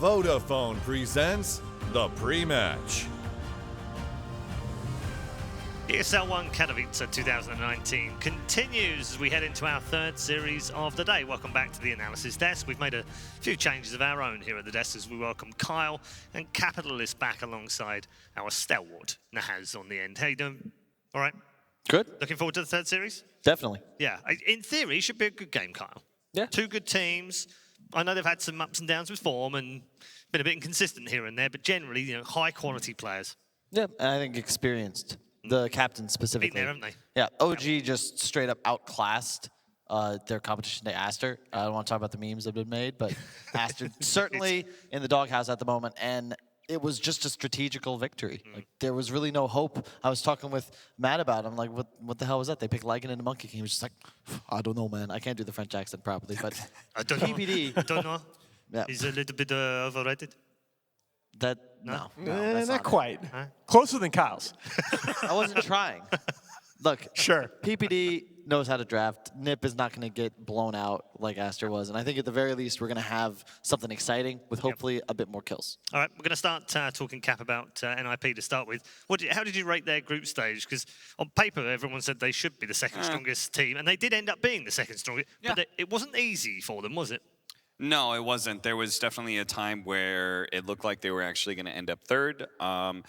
Vodafone presents the pre-match. ESL One Katowice 2019 continues as we head into our third series of the day. Welcome back to the analysis desk. We've made a few changes of our own here at the desk as we welcome Kyle and Capitalist back alongside our stalwart Nahaz on the end. How you doing? All right? Good. Looking forward to the third series? Definitely. Yeah. In theory, it should be a good game, Kyle. Yeah. Two good teams. I know they've had some ups and downs with form and been a bit inconsistent here and there, but generally, you know, high quality players. Yeah, and I think experienced. The captain specifically. Been there, haven't they? Yeah, OG just straight up outclassed their competition. They asked her. I don't want to talk about the memes that have been made, but asked her certainly in the doghouse at the moment, and it was just a strategical victory. Like there was really no hope. I was talking with Matt about it. I'm like, what the hell was that? They picked Lycan into Monkey King. He was just like, I don't know, man. I can't do the French accent properly, but I don't know. PPD. I don't know. Yeah. He's a little bit overrated. That no, that's not not quite. Huh? Closer than Kyle's. I wasn't trying. Look, Sure. PPD knows how to draft. Nip is not going to get blown out like Aster was. And I think at the very least, we're going to have something exciting with hopefully a bit more kills. All right, we're going to start talking, Cap, about NIP to start with. How did you rate their group stage? Because on paper, everyone said they should be the second strongest team, and they did end up being the second strongest. Yeah. But it wasn't easy for them, was it? No, it wasn't. There was definitely a time where it looked like they were actually going to end up third. I'm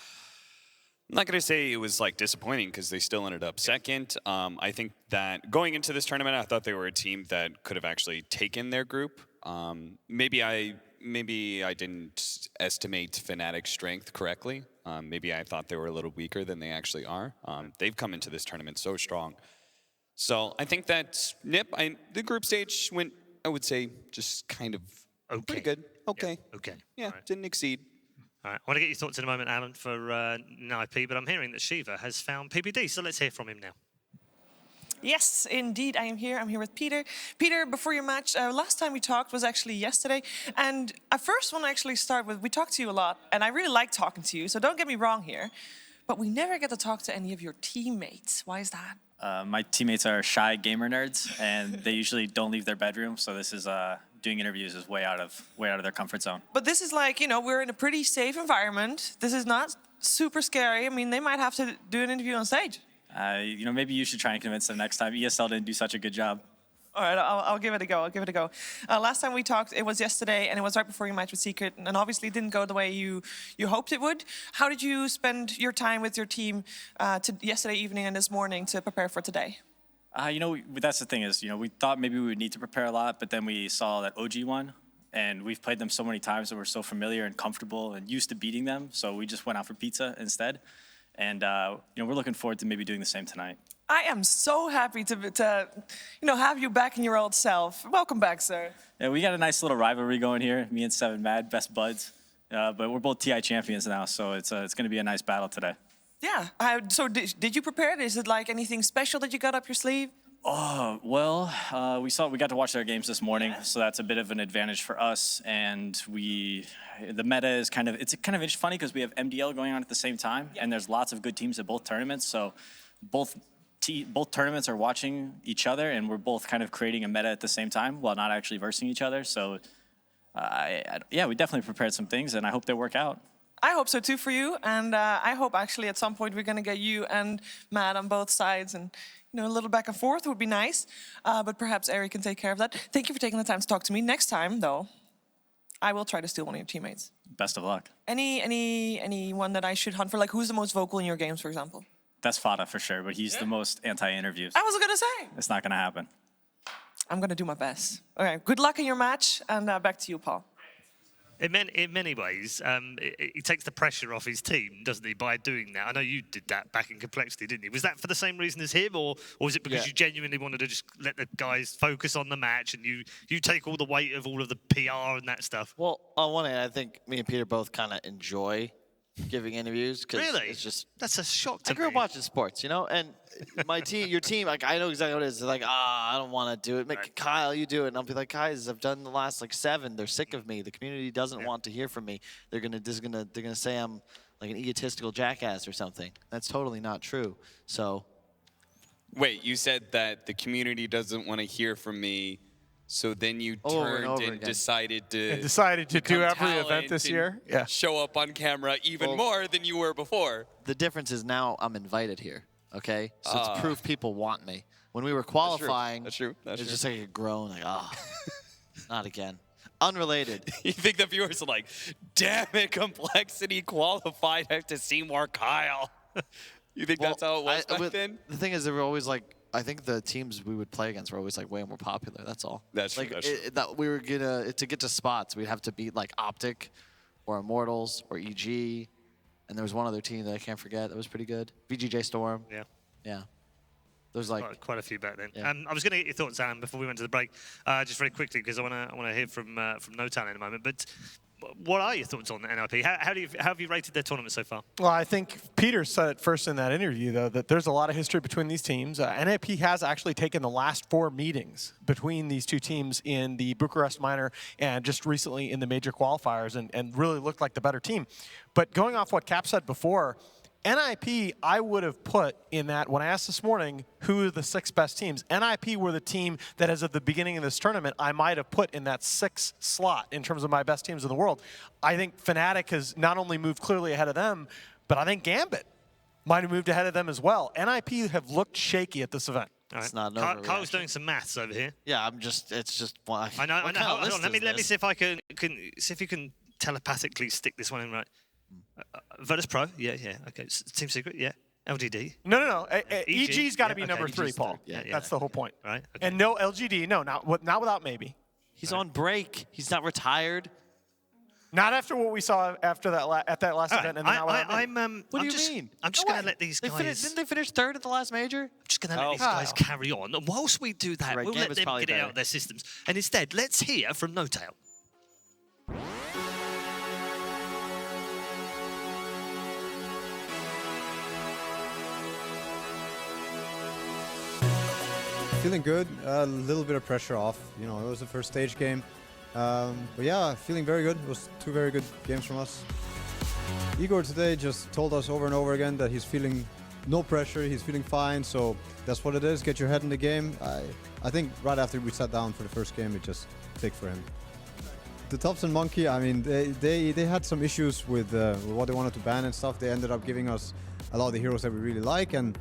not going to say it was like disappointing because they still ended up second. I think that going into this tournament, I thought they were a team that could have actually taken their group. Maybe I didn't estimate Fnatic's strength correctly. Maybe I thought they were a little weaker than they actually are. They've come into this tournament so strong. So I think that the group stage went, I would say, just kind of pretty good. Okay. Yeah. Okay. Yeah, All right. didn't exceed. All right. I want to get your thoughts in a moment, Alan, for NIP, but I'm hearing that Shiva has found PPD, so let's hear from him now. Yes, indeed, I am here. I'm here with Peter. Peter, before your match, last time we talked was actually yesterday. And I first want to actually start with, we talked to you a lot, and I really like talking to you, so don't get me wrong here. But we never get to talk to any of your teammates. Why is that? My teammates are shy gamer nerds, and they usually don't leave their bedroom. So this is doing interviews is way out of their comfort zone. But this is like, you know, we're in a pretty safe environment. This is not super scary. I mean, they might have to do an interview on stage. You know, maybe you should try and convince them next time. ESL didn't do such a good job. All right, I'll give it a go. I'll give it a go. Last time we talked, it was yesterday, and it was right before your match with Secret, and obviously it didn't go the way you hoped it would. How did you spend your time with your team yesterday evening and this morning to prepare for today? You know, that's the thing is, you know, we thought maybe we would need to prepare a lot, but then we saw that OG won, and we've played them so many times that we're so familiar and comfortable and used to beating them, so we just went out for pizza instead. And, you know, we're looking forward to maybe doing the same tonight. I am so happy to you know, have you back in your old self. Welcome back, sir. Yeah, we got a nice little rivalry going here. Me and Seven Mad, best buds. But we're both TI champions now, so it's going to be a nice battle today. Yeah. So did you prepare? Is it like anything special that you got up your sleeve? Oh, well, we got to watch their games this morning, so that's a bit of an advantage for us. And the meta is it's kind of funny because we have MDL going on at the same time, and there's lots of good teams at both tournaments. So both tournaments are watching each other, and we're both kind of creating a meta at the same time while not actually versing each other. So, yeah, we definitely prepared some things, and I hope they work out. I hope so too for you, and I hope actually at some point we're going to get you and Matt on both sides, and you know, a little back and forth would be nice. But perhaps Ari can take care of that. Thank you for taking the time to talk to me. Next time, though, I will try to steal one of your teammates. Best of luck. Anyone that I should hunt for? Like, who's the most vocal in your games, for example? That's Fada for sure, but he's the most anti-interviews. I was gonna say. It's not gonna happen. I'm gonna do my best. Okay, good luck in your match, and back to you, Paul. In many ways, he takes the pressure off his team, doesn't he, by doing that? I know you did that back in Complexity, didn't you? Was that for the same reason as him, or was it because you genuinely wanted to just let the guys focus on the match and you take all the weight of all of the PR and that stuff? Well, on one hand, I think me and Peter both kind of enjoy giving interviews because really? It's just that's a shock to me. I grew up watching sports, you know, and my team, your team, like I know exactly what it is. They're like, I don't want to do it. Make Kyle, you do it, and I'll be like, guys, I've done the last like 7. They're sick of me. The community doesn't want to hear from me. They're gonna say I'm like an egotistical jackass or something. That's totally not true. So, Wait, you said that the community doesn't want to hear from me So then you Over and turned over and again. decided to do become every event talent this and year. Yeah. show up on camera even Well- more than you were before. The difference is now I'm invited here, okay? So it's proof people want me. When we were qualifying, That's true. That's it's true. just like a groan, like, not again. Unrelated. You think the viewers are like, damn it, Complexity qualified. I have to see more Kyle. You think that's how it was back then? The thing is, they were always like, I think the teams we would play against were always like way more popular. That's all. That's true, like, that's true. That we were gonna to get to spots, we'd have to beat like Optic, or Immortals, or EG, and there was one other team that I can't forget that was pretty good. VGJ Storm. Yeah. Yeah. There's like Quite a few back then. Yeah. I was going to get your thoughts, Alan, before we went to the break, just very quickly, because I want to hear from NoTail in a moment. But what are your thoughts on the NIP? How have you rated their tournament so far? Well, I think Peter said it first in that interview, though, that there's a lot of history between these teams. NIP has actually taken the last 4 meetings between these two teams in the Bucharest Minor and just recently in the major qualifiers and really looked like the better team. But going off what Cap said before, NIP, I would have put in that, when I asked this morning, who are the 6 best teams, NIP were the team that as of the beginning of this tournament, I might have put in that 6th slot in terms of my best teams in the world. I think Fnatic has not only moved clearly ahead of them, but I think Gambit might have moved ahead of them as well. NIP have looked shaky at this event. All right. It's not an Kyle's overreaction. doing some maths over here. yeah, it's just one. I know. What kind of Hold list on. Let is me this? see if I can see if you can telepathically stick this one in right. Virtus Pro, yeah. Okay, Team Secret, yeah. LGD, No. EG, EG's got to yeah, be okay, number EG's 3, third. Paul. Yeah, That's the whole point. right? Okay. And no LGD, no, not without maybe. He's on break. He's not retired. Not after what we saw after that at that last All right, event. And then not without maybe. What I'm do you just, mean? I'm just No going to way. let these They guys. didn't they finish 3rd at the last major? I'm just going to let these Kyle. guys carry on. And whilst we do that, Right, we'll let Gambit's them probably get it out better. of their systems. And instead, let's hear from NoTail. Feeling good, a little bit of pressure off. You know, it was the first stage game. But yeah, feeling very good. It was 2 very good games from us. Igor today just told us over and over again that he's feeling no pressure, he's feeling fine, so that's what it is. Get your head in the game. I think right after we sat down for the first game, it just clicked for him. The Thompson Monkey, I mean, they had some issues with what they wanted to ban and stuff. They ended up giving us a lot of the heroes that we really like, and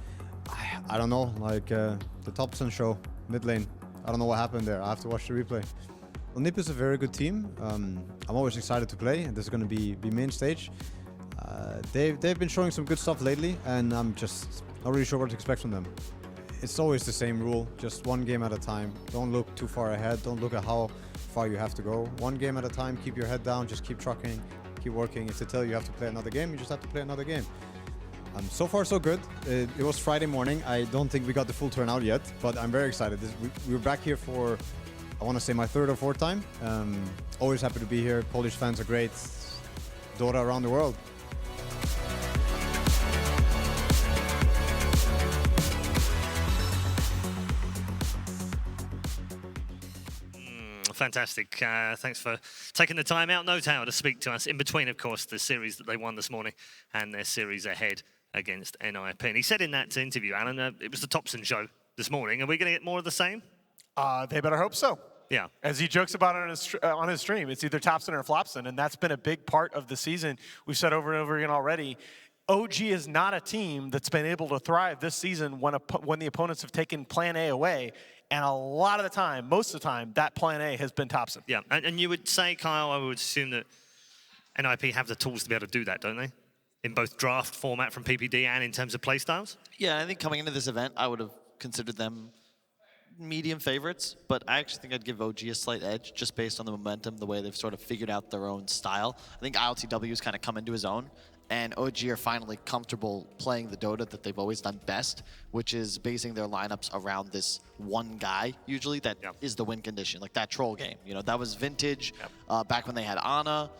I don't know, like the Thompson show, mid lane. I don't know what happened there. I have to watch the replay. Well, NIP is a very good team. I'm always excited to play, and this is going to be main stage. They've been showing some good stuff lately, and I'm just not really sure what to expect from them. It's always the same rule, just 1 game at a time. Don't look too far ahead. Don't look at how far you have to go. 1 game at a time. Keep your head down. Just keep trucking, keep working. If they tell you have to play another game, you just have to play another game. So far, so good. It was Friday morning. I don't think we got the full turnout yet, but I'm very excited. We're back here for, I want to say, my 3rd or 4th time. Always happy to be here. Polish fans are great. Dota around the world. Fantastic. Thanks for taking the time out, NoTail, to speak to us in between, of course, the series that they won this morning and their series ahead against NIP. And he said in that interview, Alan, it was the Thompson show this morning. Are we going to get more of the same? They better hope so. Yeah. As he jokes about it on his stream, it's either Thompson or Flopson, and that's been a big part of the season. We've said over and over again already, OG is not a team that's been able to thrive this season when the opponents have taken Plan A away. And a lot of the time, most of the time, that Plan A has been Thompson. Yeah, and you would say, Kyle, I would assume that NIP have the tools to be able to do that, don't they? In both draft format from PPD and in terms of play styles? Yeah, I think coming into this event, I would have considered them medium favorites, but I actually think I'd give OG a slight edge just based on the momentum, the way they've sort of figured out their own style. I think ILTW's kind of come into his own, and OG are finally comfortable playing the Dota that they've always done best, which is basing their lineups around this one guy, usually, that is the win condition, like that troll game. You know, that was vintage back when they had Ana.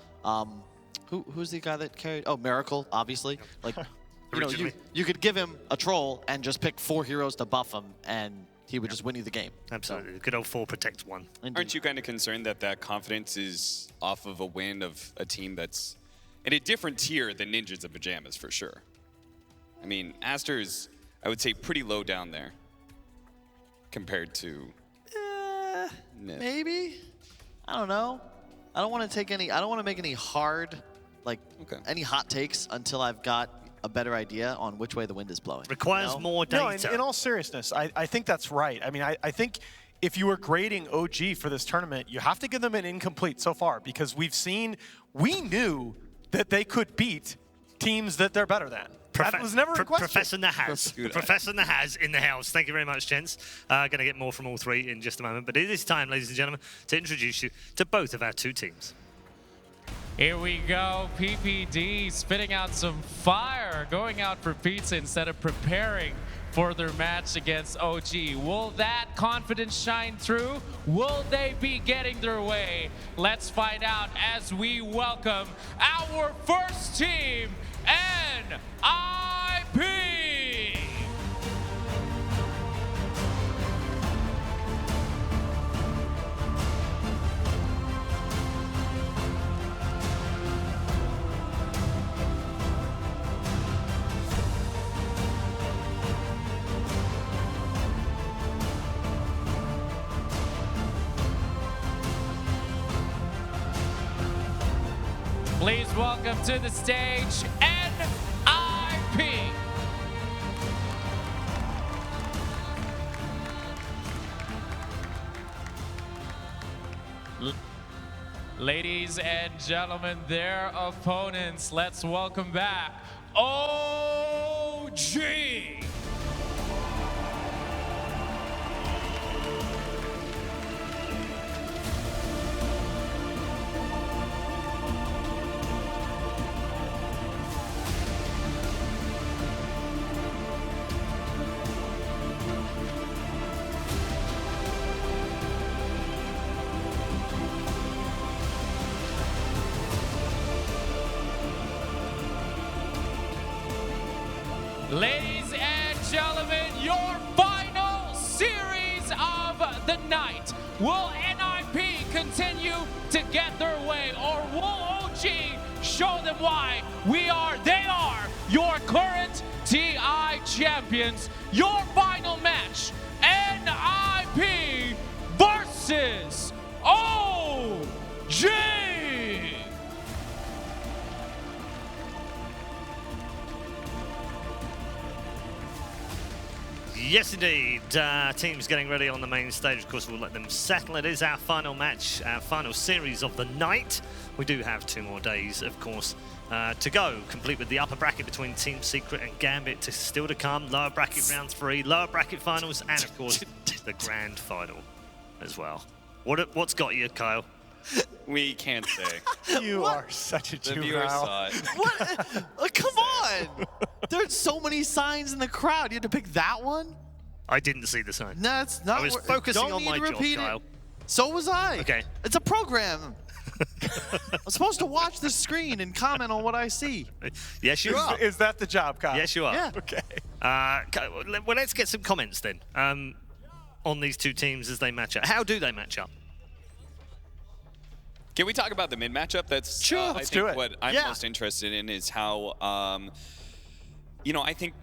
Who's the guy that carried? Oh, Miracle, obviously. Like, you know, you could give him a troll and just pick 4 heroes to buff him, and he would just win you the game. Absolutely. Good old 4 protects 1. Indeed. Aren't you kind of concerned that that confidence is off of a win of a team that's in a different tier than Ninjas and Pajamas, for sure? I mean, Aster's, I would say, pretty low down there compared to... Maybe. I don't know. I don't want to take any. I don't want to make any hard, like, any hot takes until I've got a better idea on which way the wind is blowing. Requires more data. No, in all seriousness, I think that's right. I mean, I think if you were grading OG for this tournament, you have to give them an incomplete so far because we knew that they could beat teams that they're better than. That was never a question. Professor Nahaz. Professor Nahaz in the house. Thank you very much, gents. Going to get more from all three in just a moment. But it is time, ladies and gentlemen, to introduce you to both of our two teams. Here we go. PPD spitting out some fire, going out for pizza instead of preparing for their match against OG. Will that confidence shine through? Will they be getting their way? Let's find out as we welcome our first team, NIP. Please welcome to the stage, NIP. Ladies and gentlemen, their opponents, let's welcome back OG. Ladies and gentlemen, your final series of the night. Will NIP continue to get their way, or will OG show them why they are your current TI champions? Your final match, NIP versus OG. Yes, indeed. Teams getting ready on the main stage. Of course, we'll let them settle. It is our final match, our final series of the night. We do have 2 more days, of course, to go, complete with the upper bracket between Team Secret and Gambit still to come. Lower bracket round 3, lower bracket finals, and of course, the grand final as well. What's got you, Kyle? We can't say. You are such a The viewers juvenile. saw it. What? Come on! There's so many signs in the crowd. You had to pick that one? I didn't see the sign. No, it's not. I was focusing on my job, Kyle. So was I. Okay. It's a program. I'm supposed to watch the screen and comment on what I see. Yes, you are. Is that the job, Kyle? Yes, you are. Yeah. Okay. Well, let's get some comments then on these two teams as they match up. How do they match up? Can we talk about the mid matchup? That's Sure, let's do it. What I'm most interested in is how, you know, I think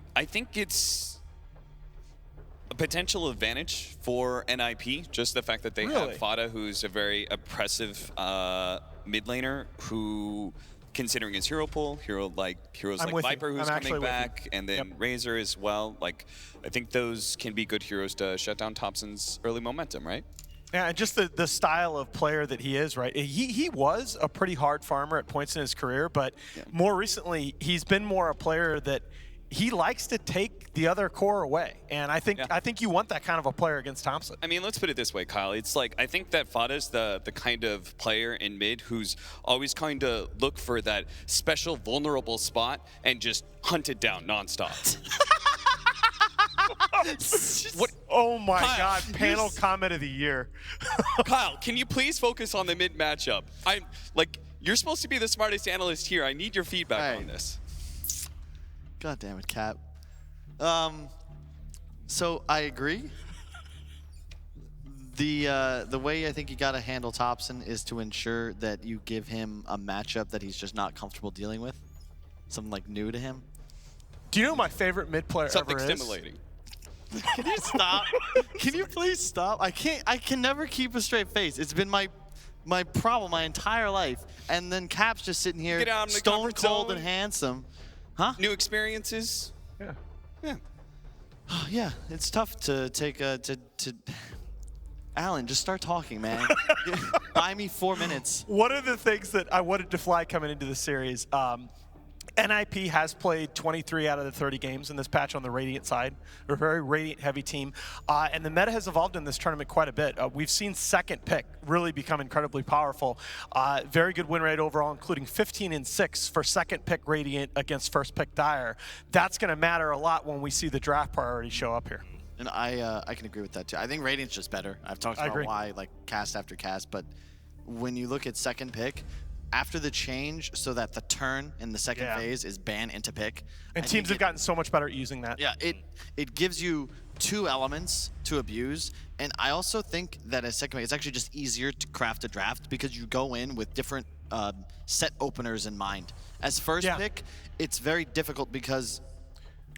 it's a potential advantage for NIP. Just the fact that they have Fada, who's a very oppressive mid laner, who, considering his hero pool, heroes like Viper, who's coming back, and then Razor as well. Like, I think those can be good heroes to shut down Thompson's early momentum, right? Yeah, and just the style of player that he is, right? He was a pretty hard farmer at points in his career, but more recently, he's been more a player that he likes to take the other core away. And I think you want that kind of a player against Thompson. I mean, let's put it this way, Kyle. It's like, I think that Fada's the kind of player in mid who's always kind to look for that special vulnerable spot and just hunt it down nonstop. What? Oh my Kyle, God! Panel comment of the year. Kyle, can you please focus on the mid matchup? I'm like, you're supposed to be the smartest analyst here. I need your feedback on this. God damn it, Cap. So I agree. The way I think you got to handle Thompson is to ensure that you give him a matchup that he's just not comfortable dealing with, something like new to him. Do you know who my favorite mid player Something ever is? stimulating. Can you stop? Can you please stop? I can never keep a straight face. It's been my problem my entire life. And then Cap's just sitting here, Get out of the stone comfort cold zone. and handsome. Huh? New experiences. Yeah. Yeah. Yeah, it's tough to take to Alan, just start talking, man. Buy me 4 minutes. One of the things that I wanted to fly coming into the series, NIP has played 23 out of the 30 games in this patch on the Radiant side. They're a very Radiant-heavy team. And the meta has evolved in this tournament quite a bit. We've seen second pick really become incredibly powerful. Very good win rate overall, including 15-6 for second pick Radiant against first pick Dire. That's going to matter a lot when we see the draft priority show up here. And I can agree with that too. I think Radiant's just better. I've talked about why, like cast after cast, but when you look at second pick, after the change so that the turn in the second phase is ban into pick. And teams have gotten so much better at using that. Yeah, it gives you 2 elements to abuse. And I also think that as second pick, it's actually just easier to craft a draft because you go in with different set openers in mind. As first pick, it's very difficult because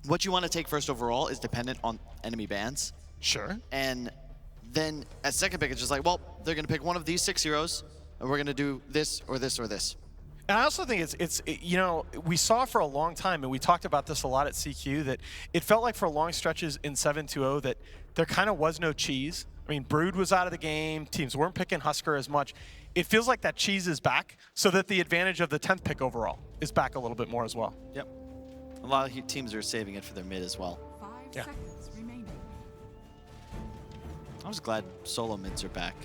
what you want to take first overall is dependent on enemy bans. Sure. And then at second pick, it's just like, well, they're going to pick one of these 6 heroes, and we're going to do this or this or this. And I also think it's you know, we saw for a long time, and we talked about this a lot at CQ, that it felt like for long stretches in 7-2-0 that there kind of was no cheese. I mean, Brood was out of the game. Teams weren't picking Husker as much. It feels like that cheese is back, so that the advantage of the 10th pick overall is back a little bit more as well. Yep. A lot of teams are saving it for their mid as well. 5 seconds remaining. I'm just glad solo mids are back.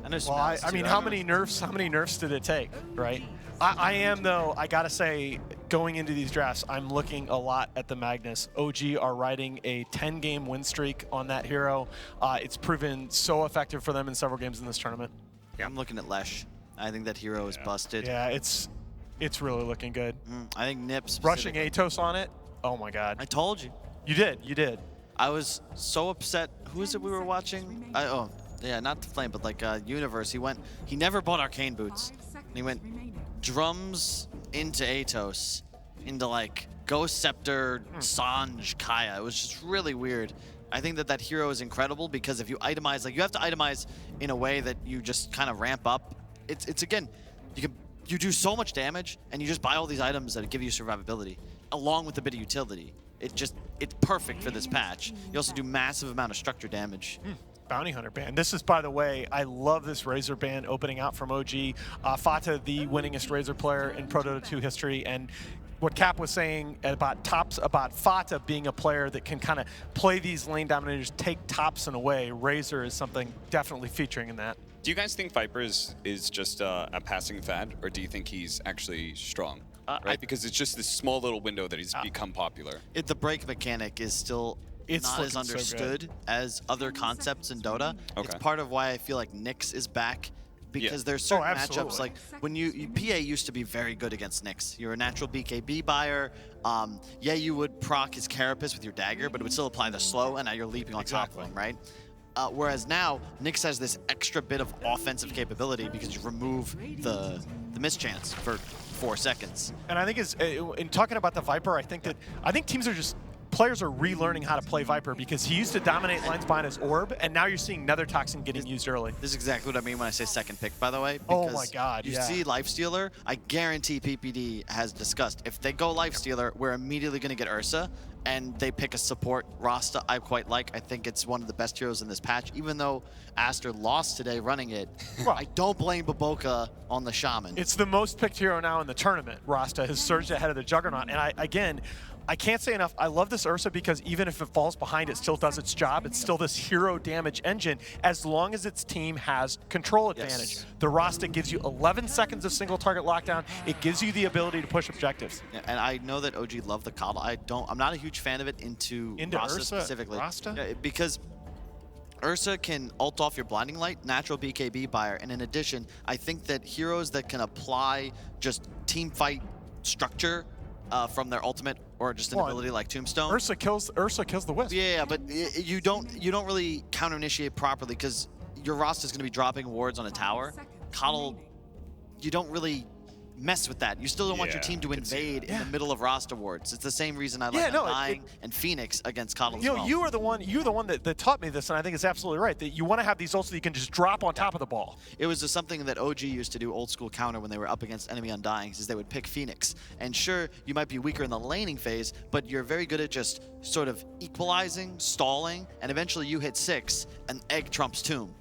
I know. Well, I mean, how many nerfs did it take, right? I am, though, I gotta say, going into these drafts, I'm looking a lot at the Magnus. OG are riding a 10-game win streak on that hero. It's proven so effective for them in several games in this tournament. Yeah. I'm looking at Lesh. I think that hero is busted. Yeah, it's really looking good. I think Nips Rushing Atos on it, oh my god. I told you. You did. I was so upset. Who is it we were watching? Oh, yeah, not the Flame, but like Universe. He never bought Arcane Boots. And he went drums into Atos, into like Ghost Scepter, Sanj, Kaya. It was just really weird. I think that hero is incredible because if you itemize, like you have to itemize in a way that you just kind of ramp up. It's again, you do so much damage and you just buy all these items that give you survivability along with a bit of utility. It's perfect for this patch. You also do massive amount of structure damage. Bounty Hunter ban. This is, by the way, I love this Razor ban opening out from OG. Fata, the winningest Razor player in Pro Dota 2 history, and what Cap was saying about Fata being a player that can kind of play these lane dominators, take tops in a way. Razor is something definitely featuring in that. Do you guys think Viper is just a passing fad, or do you think he's actually strong? Right, because it's just this small little window that he's become popular. The break mechanic is still not as understood as other concepts in Dota. Okay. It's part of why I feel like Nyx is back, because there's certain matchups, like when PA used to be very good against Nyx. You're a natural BKB buyer. Yeah, you would proc his Carapace with your dagger, but it would still apply the slow, and now you're leaping on top of him, right? Whereas now, Nyx has this extra bit of offensive capability because you remove the mischance for 4 seconds. And I think in talking about the Viper, I think teams are players are relearning how to play Viper because he used to dominate lines behind his orb, and now you're seeing Nether Toxin getting used early. This is exactly what I mean when I say second pick, by the way. Oh my god, you see Lifestealer, I guarantee PPD has discussed, if they go Lifestealer, we're immediately going to get Ursa, and they pick a support Rasta I quite like. I think it's one of the best heroes in this patch, even though Aster lost today running it. I don't blame Baboka on the Shaman. It's the most picked hero now in the tournament. Rasta has surged ahead of the Juggernaut, and I can't say enough. I love this Ursa because even if it falls behind, it still does its job. It's still this hero damage engine as long as its team has control advantage. Yes. The Rasta gives you 11 seconds of single target lockdown. It gives you the ability to push objectives. Yeah, and I know that OG loved the Coddle. I'm not a huge fan of it into Rasta Ursa specifically. Rasta? Yeah, because Ursa can ult off your Blinding Light, natural BKB buyer, and in addition, I think that heroes that can apply just team fight structure from their ultimate or just an ability like Tombstone. Ursa kills the Wisp. Yeah, but you don't really counter initiate properly because your Rasta is going to be dropping wards on a tower. Coddle, you don't really mess with that. You still don't want your Yeah, team to I can see invade that. in the middle of roster wars. It's the same reason I like Yeah, no, Undying and Phoenix against Coddle as You know, well. you were the one that taught me this, and I think it's absolutely right, that you want to have these ults that you can just drop on top of the ball. It was just something that OG used to do old school counter when they were up against enemy Undyings, is they would pick Phoenix. And sure, you might be weaker in the laning phase, but you're very good at just sort of equalizing, stalling, and eventually you hit 6, and egg trumps Tomb.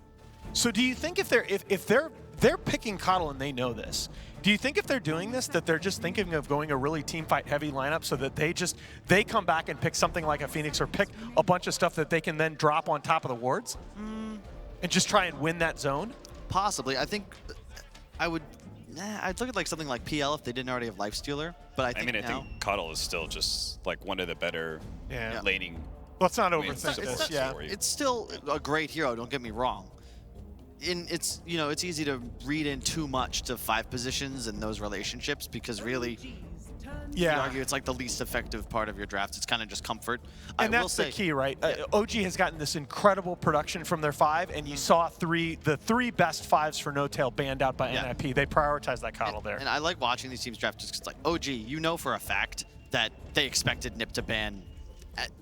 So do you think if they're picking Coddle and they know this, do you think if they're doing this that they're just thinking of going a really team fight heavy lineup so that they come back and pick something like a Phoenix or pick a bunch of stuff that they can then drop on top of the wards and just try and win that zone? Possibly. I think I'd look at like something like PL if they didn't already have Lifestealer, but I think I think Coddle is still just like one of the better laning. Let's not wins overthink this. supports Yeah. for you. It's still a great hero, don't get me wrong. It's easy to read in too much to 5 positions and those relationships because really, you could argue it's like the least effective part of your draft. It's kind of just comfort. And I will that's say, the key, right? OG has gotten this incredible production from their 5, and you saw the three best 5s for NoTail banned out by NIP. They prioritized that Coddle there. And I like watching these teams draft just because, like, OG, you know for a fact that they expected NIP to ban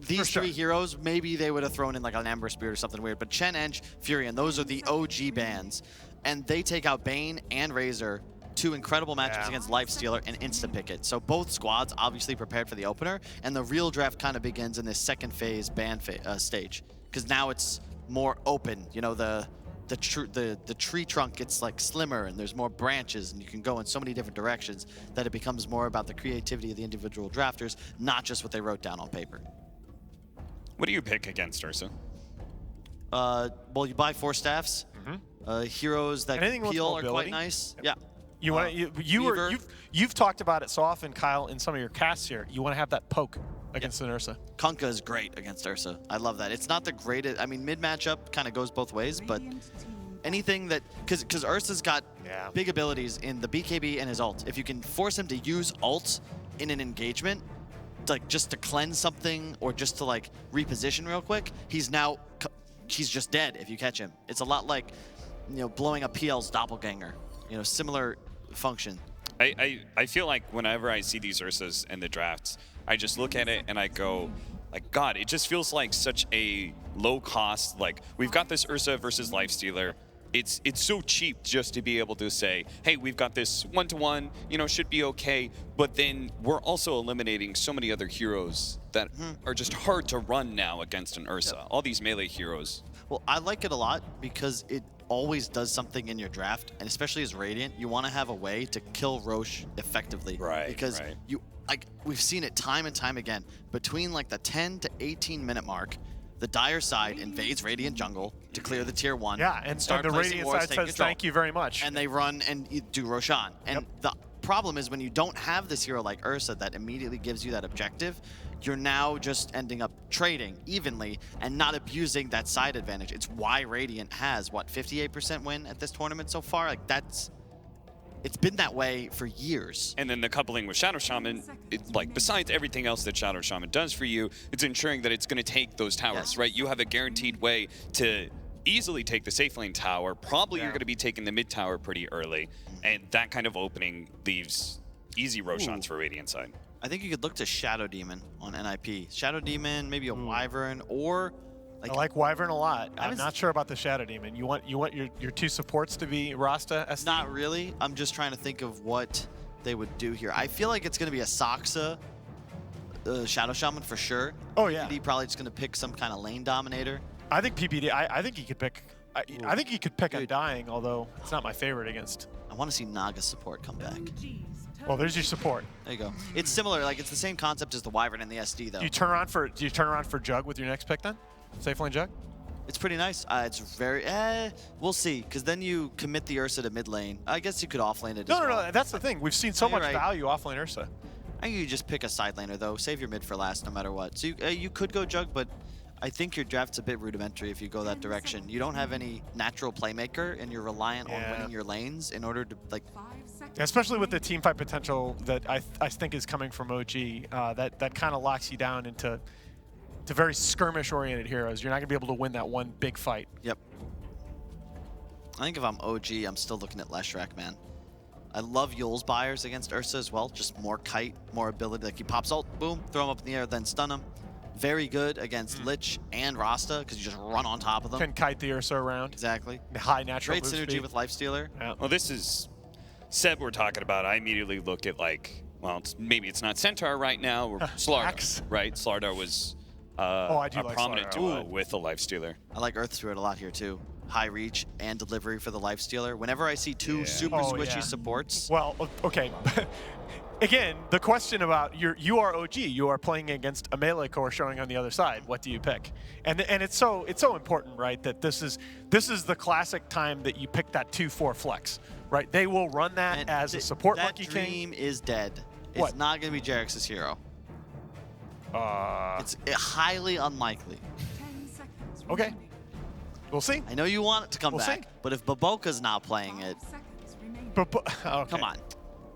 these 3 heroes. Maybe they would have thrown in like an Ember Spirit or something weird, but Chen, Ench, Fury, and those are the OG bans. And they take out Bane and Razor, 2 incredible matchups against Lifestealer, and insta-pick it. So both squads obviously prepared for the opener, and the real draft kind of begins in this second phase ban stage. Because now it's more open. You know, the tree trunk gets like slimmer, and there's more branches, and you can go in so many different directions that it becomes more about the creativity of the individual drafters, not just what they wrote down on paper. What do you pick against Ursa? Well, you buy 4 staffs. Heroes that Anything with peel are mobility? quite nice. Yeah. You've talked about it so often, Kyle, in some of your casts here. You want to have that poke against an Ursa. Kunkka is great against Ursa. I love that. It's not the greatest. I mean, mid matchup kind of goes both ways, but anything that because Ursa's got big abilities in the BKB and his ult. If you can force him to use ult in an engagement, like just to cleanse something or just to like reposition real quick, he's just dead if you catch him. It's a lot like, blowing up PL's doppelganger. Similar function. I feel like whenever I see these Ursas in the drafts, I just look at it and I go, like, God, it just feels like such a low cost. Like, we've got this Ursa versus Lifestealer. It's so cheap just to be able to say, hey, we've got this 1-to-1, should be okay. But then we're also eliminating so many other heroes that are just hard to run now against an Ursa. All these melee heroes. Well, I like it a lot because it always does something in your draft, and especially as Radiant, you want to have a way to kill Roche effectively. Right. Because we've seen it time and time again. Between like the 10 to 18 minute mark, the Dire side invades Radiant jungle to clear the tier 1. Yeah, and start the placing Radiant wards, side take says control. thank you very much. And they run and do Roshan. And the problem is when you don't have this hero like Ursa that immediately gives you that objective, you're now just ending up trading evenly and not abusing that side advantage. It's why Radiant has, 58% win at this tournament so far? Like, it's been that way for years. And then the coupling with Shadow Shaman, besides everything else that Shadow Shaman does for you, it's ensuring that it's going to take those towers, right? You have a guaranteed way to easily take the safe lane tower. Probably you're going to be taking the mid tower pretty early. And that kind of opening leaves easy Roshans for Radiant side. I think you could look to Shadow Demon on NIP. Shadow Demon, maybe a Wyvern, or I like Wyvern a lot. I'm not sure about the Shadow Demon. You want your 2 supports to be Rasta? SD? Not really. I'm just trying to think of what they would do here. I feel like it's going to be a Saksa Shadow Shaman for sure. Oh yeah. PPD probably just going to pick some kind of lane dominator. I think PPD. I think he could pick. I think he could pick Undying, although it's not my favorite against. I want to see Naga support come back. Well, there's your support. There you go. It's similar. Like, it's the same concept as the Wyvern and the SD, though. Do you turn around for Jug with your next pick then? Safe lane Jug? It's pretty nice. It's very. We'll see, because then you commit the Ursa to mid lane. I guess you could offlane it. No. That's the thing. We've seen so much right. value offlane Ursa. I think you just pick a side laner though. Save your mid for last, no matter what. So you could go Jug, but I think your draft's a bit rudimentary if you go that direction. You don't have any natural playmaker, and you're reliant on winning your lanes in order to Especially with the team fight potential that I think is coming from OG, that kind of locks you down into very skirmish-oriented heroes. You're not going to be able to win that one big fight. Yep. I think if I'm OG, I'm still looking at Leshrac, man. I love Yule's buyers against Ursa as well. Just more kite, more ability. Like he pops ult, boom, throw him up in the air, then stun him. Very good against Lich and Rasta because you just run on top of them. Can kite the Ursa around. Exactly. High natural Great move synergy speed. with Lifestealer. Yeah. Well, this is Seb we're talking about. I immediately look at like, well, maybe it's not Centaur right now, or Slardar, right? Slardar was I do a like prominent Slardar. duo with a Lifestealer. I like Earth Steward a lot here too. High reach and delivery for the Lifestealer. Whenever I see two super Oh, squishy yeah. supports, Well, okay. Again, the question about you are OG. You are playing against a melee core showing on the other side. What do you pick? And it's so important, right? That this is the classic time that you pick that 2-4 flex, right? They will run that and as a support that Monkey King. dream is dead. It's What? not going to be Jarek's hero. It's highly unlikely. 10 seconds Okay. remaining. We'll see. I know you want it to come We'll back, see. but if Baboka's not playing 5 it, seconds remaining. Okay. come on.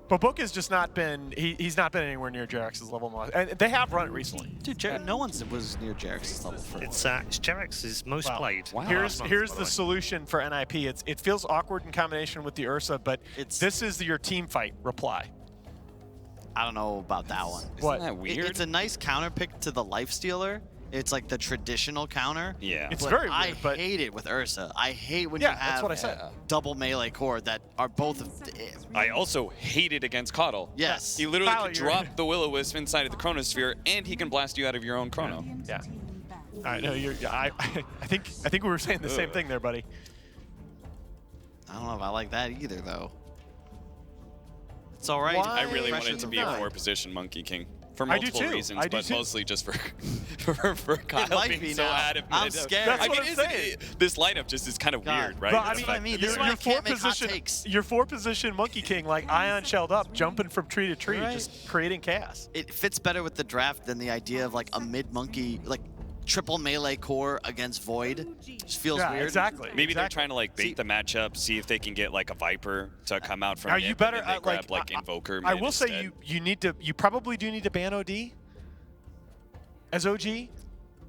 Babuka's just not been. He's not been anywhere near Jerax's level, and they have run it recently. Dude, no one was near Jarek's level for It's Jerex's most Well, played. Here's last month, here's by the way. solution for NIP. It feels awkward in combination with the Ursa, but It's- this is your team fight reply. I don't know about that one. What? Isn't that weird? It's a nice counter pick to the Lifestealer. It's like the traditional counter. Yeah. It's But very weird, I but hate it with Ursa. I hate when Yeah, you have that's what I said. double melee core that are both. I also hate it against Coddle. Yes. He literally Kyle, can you're- drop the Will-O-Wisp inside of the Chronosphere, and he can blast you out of your own Chrono. Yeah. Team back. I know you're. I think we were saying the same thing there, buddy. I don't know if I like that either, though. It's all right. Why? I really Pressure wanted to to be a fine. 4-position Monkey King. For I do multiple too. reasons, I do but too. mostly just for for Kyle might being be so now. adamant. I'm scared. That's I what mean, I'm isn't saying. this lineup just is kind of God. weird, right? Well, The I mean, fact mean, that this is why I can't make hot takes. Your 4-position Monkey King, like Ion shelled up, jumping from tree to tree, Right. just creating chaos. It fits better with the draft than the idea of like a mid monkey, like triple melee core against Void. Just feels Yeah, weird. exactly. Maybe they're exactly. trying to like bait the matchup, see if they can get like a Viper to come out from Now it, you and better then they grab like Invoker. I mid will say instead. you probably do need to ban OD as OG.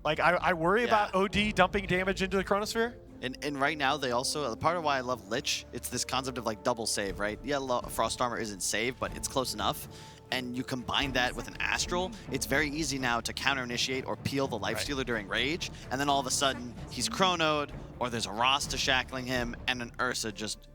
Like I worry Yeah. about OD dumping damage into the Chronosphere. And right now they also, part of why I love Lich, it's this concept of like double save, right? Yeah, Frost Armor isn't save, but it's close enough. And you combine that with an Astral, it's very easy now to counter-initiate or peel the Lifestealer during Rage, and then all of a sudden he's chronoed, or there's a Rasta shackling him, and an Ursa just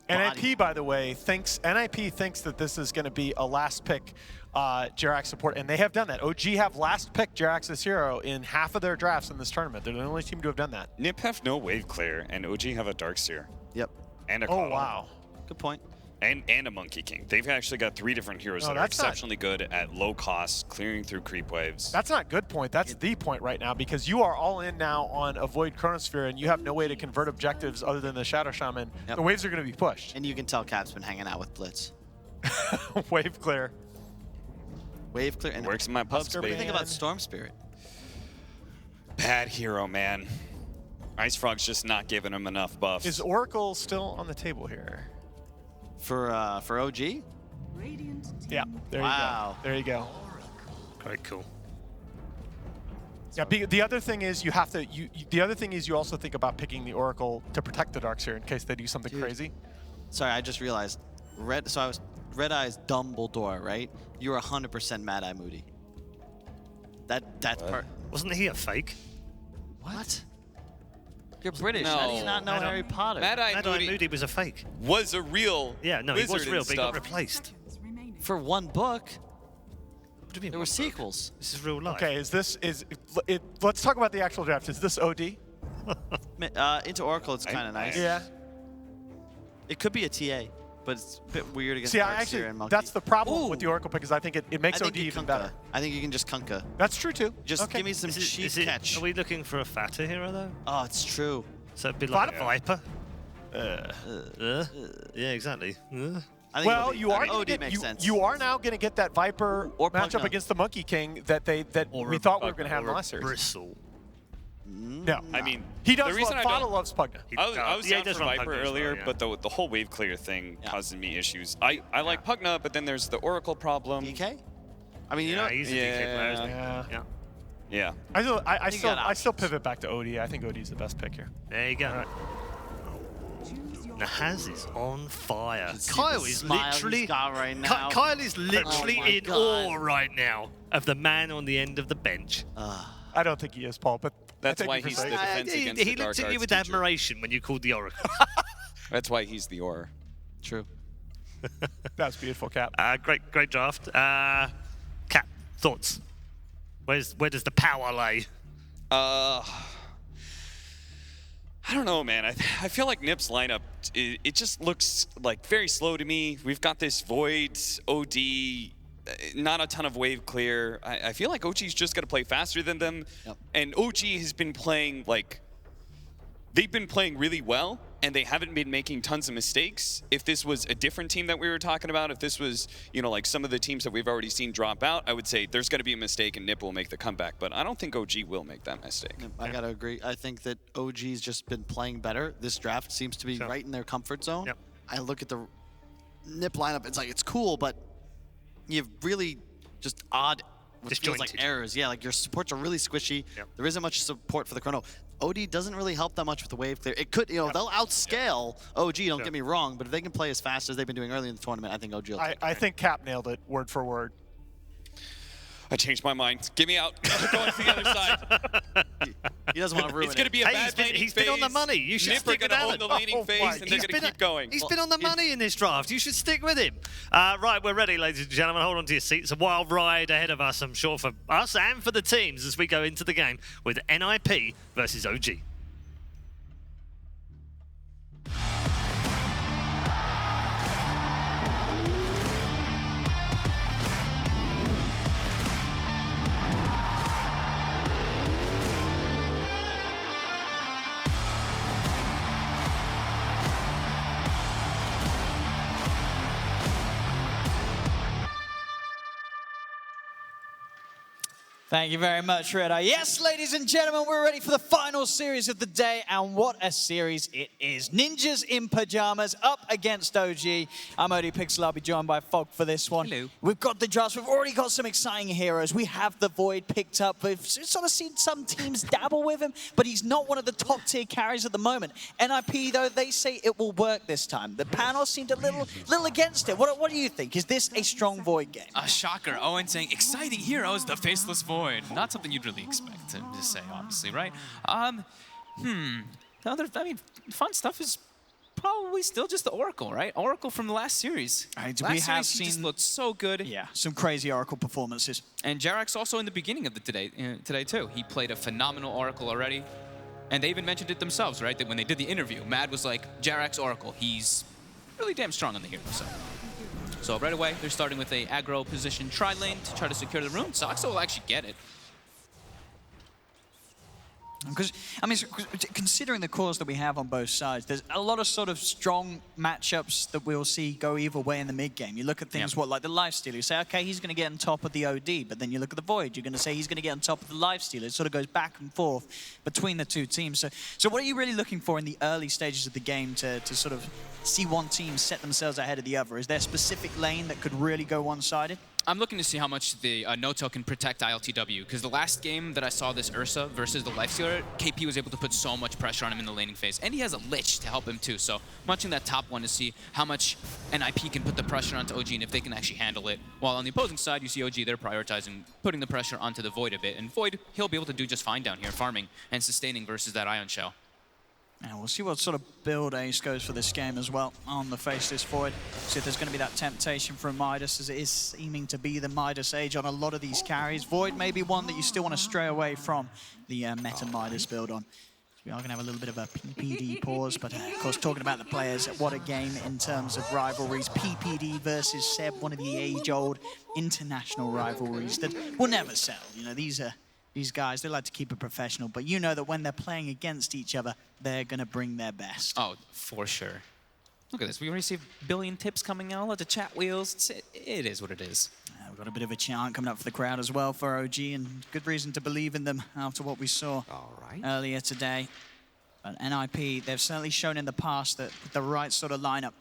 NIP, by the way, thinks that this is going to be a last pick Jerax support, and they have done that. OG have last pick Jerax's hero in half of their drafts in this tournament. They're the only team to have done that. Nip have no wave clear, and OG have a Darkseer Yep. and a Oh Coddle. wow. Good point. And a Monkey King. They've actually got 3 different heroes No, that are that's not- exceptionally good at low cost, clearing through creep waves. That's not a good point. That's the point right now because you are all in now on Avoid Chronosphere and you have no way to convert objectives other than the Shadow Shaman. Yep. The waves are going to be pushed. And you can tell Cap's been hanging out with Blitz. Wave clear. Wave clear. And Works in my pub Husker what do you space. think Man. about Storm Spirit? Bad hero, man. Ice Frog's just not giving him enough buffs. Is Oracle still on the table here? For OG? Radiant team Yeah, there Wow. you go. There you go. Very cool. Yeah, the other thing is you have to. The other thing is you also think about picking the Oracle to protect the Darkseer in case they do something Dude. crazy. Sorry, I just realized. So I was Red Eye's Dumbledore, right? You were 100% Mad Eye Moody. That part. Wasn't he a fake? What? You're British. No. How do you not know Mad Eye- Harry Potter? Mad Eye Mad Eye Moody Moody was a fake. was a real Yeah, no, he wizard was real, and but he got stuff. replaced. seconds remaining. For one book, What do you mean? there were one book? sequels. This is real life. Okay, let's talk about the actual draft. Is this OD? Into Oracle, it's kind of nice. Yeah. It could be a TA, but it's a bit weird against See, I Darkseer actually, and Monkey. that's the problem with Ooh. the Oracle pick is I think it makes I think OD you even kunka. better. I think you can just kunka. That's true too. Just Okay. give me some Is it- cheap is it- catch. Are we looking for a fatter hero though? Oh, it's true. So it'd be like a Fatter? Viper. Yeah, exactly. I think Well, OD, you are I mean, gonna OD get, makes sense. you are now going to get that Viper Or matchup Pugna. against the Monkey King that Or we a thought we were Pugna going to have in or the a last series. Bristle. No, I mean, he the does. reason I Fada don't- loves Pugna. I was Yeah, he down does for run Viper Pugna as well, earlier, yeah. but the whole wave clear thing Yeah. causing me issues. I like Pugna, but then there's the Oracle problem. DK? I mean, you Yeah, know, he's a DK player, isn't he? Yeah. Yeah. Yeah. I You got still options. pivot back to OD. I think OD is the best pick here. There you go. All right. Choose your Nahaz is on fire. see Kyle the is smile he's literally got right now. Kyle is literally my in God. awe right now of the man on the end of the bench. I don't think he is, Paul, but That's thank why you for he's saying the that. defense against He the dark looked at you arts with teacher. admiration when you called the Oracle. That's why he's the Aura. True. That was beautiful, Cap. Great draft. Cap, thoughts? Where does the power lay? I don't know, man. I feel like Nip's lineup, it just looks like very slow to me. We've got this Void, OD, not a ton of wave clear. I feel like OG's just going to play faster than them. Yep. And OG has been playing they've been playing really well, and they haven't been making tons of mistakes. If this was a different team that we were talking about, if this was, like some of the teams that we've already seen drop out, I would say there's going to be a mistake and Nip will make the comeback. But I don't think OG will make that mistake. I gotta agree. I think that OG's just been playing better. This draft seems to be right in their comfort zone. Yep. I look at the Nip lineup, it's like, it's cool, but you have really just odd, what feels like Disjointed. errors. Yeah, like your supports are really squishy. Yep. There isn't much support for the chrono. OD doesn't really help that much with the wave clear. It could, they'll outscale OG, don't get me wrong, but if they can play as fast as they've been doing early in the tournament, I think OG will take it. I think Cap nailed it word for word. I changed my mind. Get me out. I'm going to the other side. He doesn't want to ruin It's going to be a bad laning he's been on the phase. money. You should Nip are stick with going to own Alan. the laning Oh phase, my and they're going to keep going. He's been on the money in this draft. You should stick with him. Right, we're ready, ladies and gentlemen. Hold on to your seats. A wild ride ahead of us, I'm sure, for us and for the teams as we go into the game with NIP versus OG. Thank you very much, Red Eye. Yes, ladies and gentlemen, we're ready for the final series of the day, and what a series it is. Ninjas in Pajamas up against OG. I'm OD Pixel. I'll be joined by Fog for this one. Hello. We've got the drafts. We've already got some exciting heroes. We have the Void picked up. We've sort of seen some teams dabble with him, but he's not one of the top-tier carries at the moment. NIP, though, they say it will work this time. The panel seemed a little against it. What do you think? Is this a strong Void game? A shocker. Owen saying, exciting heroes, the Faceless Void. Not something you'd really expect to say, obviously, right? Fun stuff is probably still just the Oracle, right? Oracle from the last series. We have he just seen looked so good. Yeah, some crazy Oracle performances. And Jarek's also in the beginning of the today too. He played a phenomenal Oracle already. And they even mentioned it themselves, right? That when they did the interview, Mad was like, Jarek's Oracle, he's really damn strong on the hero, So right away, they're starting with a aggro position tri-lane to try to secure the room. Soxa will actually get it. Because, I mean, considering the cores that we have on both sides, there's a lot of sort of strong matchups that we'll see go either way in the mid game. You look at things, like the Lifestealer. You say, okay, he's going to get on top of the OD, but then you look at the Void. You're going to say he's going to get on top of the Lifestealer. It sort of goes back and forth between the two teams. So what are you really looking for in the early stages of the game to sort of see one team set themselves ahead of the other? Is there a specific lane that could really go one-sided? I'm looking to see how much the NoTail can protect ILTW, because the last game that I saw this Ursa versus the Lifestealer, KP was able to put so much pressure on him in the laning phase, and he has a Lich to help him too, so I'm watching that top one to see how much NIP can put the pressure onto OG and if they can actually handle it. While on the opposing side, you see OG, they're prioritizing putting the pressure onto the Void a bit, and Void, he'll be able to do just fine down here, farming and sustaining versus that Ion Shell. And we'll see what sort of build Ace goes for this game as well on the Faceless Void. See if there's going to be that temptation from Midas, as it is seeming to be the Midas age on a lot of these carries. Void may be one that you still want to stray away from the meta Midas build on. We are going to have a little bit of a PPD pause, but of course, talking about the players, what a game in terms of rivalries. PPD versus Seb, one of the age-old international rivalries that will never sell. You know, these guys, they like to keep it professional, but you know that when they're playing against each other, they're going to bring their best. Oh, for sure. Look at this. We received a billion tips coming out of the chat wheels. It is what it is. We've got a bit of a chant coming up for the crowd as well for OG, and good reason to believe in them after what we saw earlier today. But NIP, they've certainly shown in the past that with the right sort of lineup,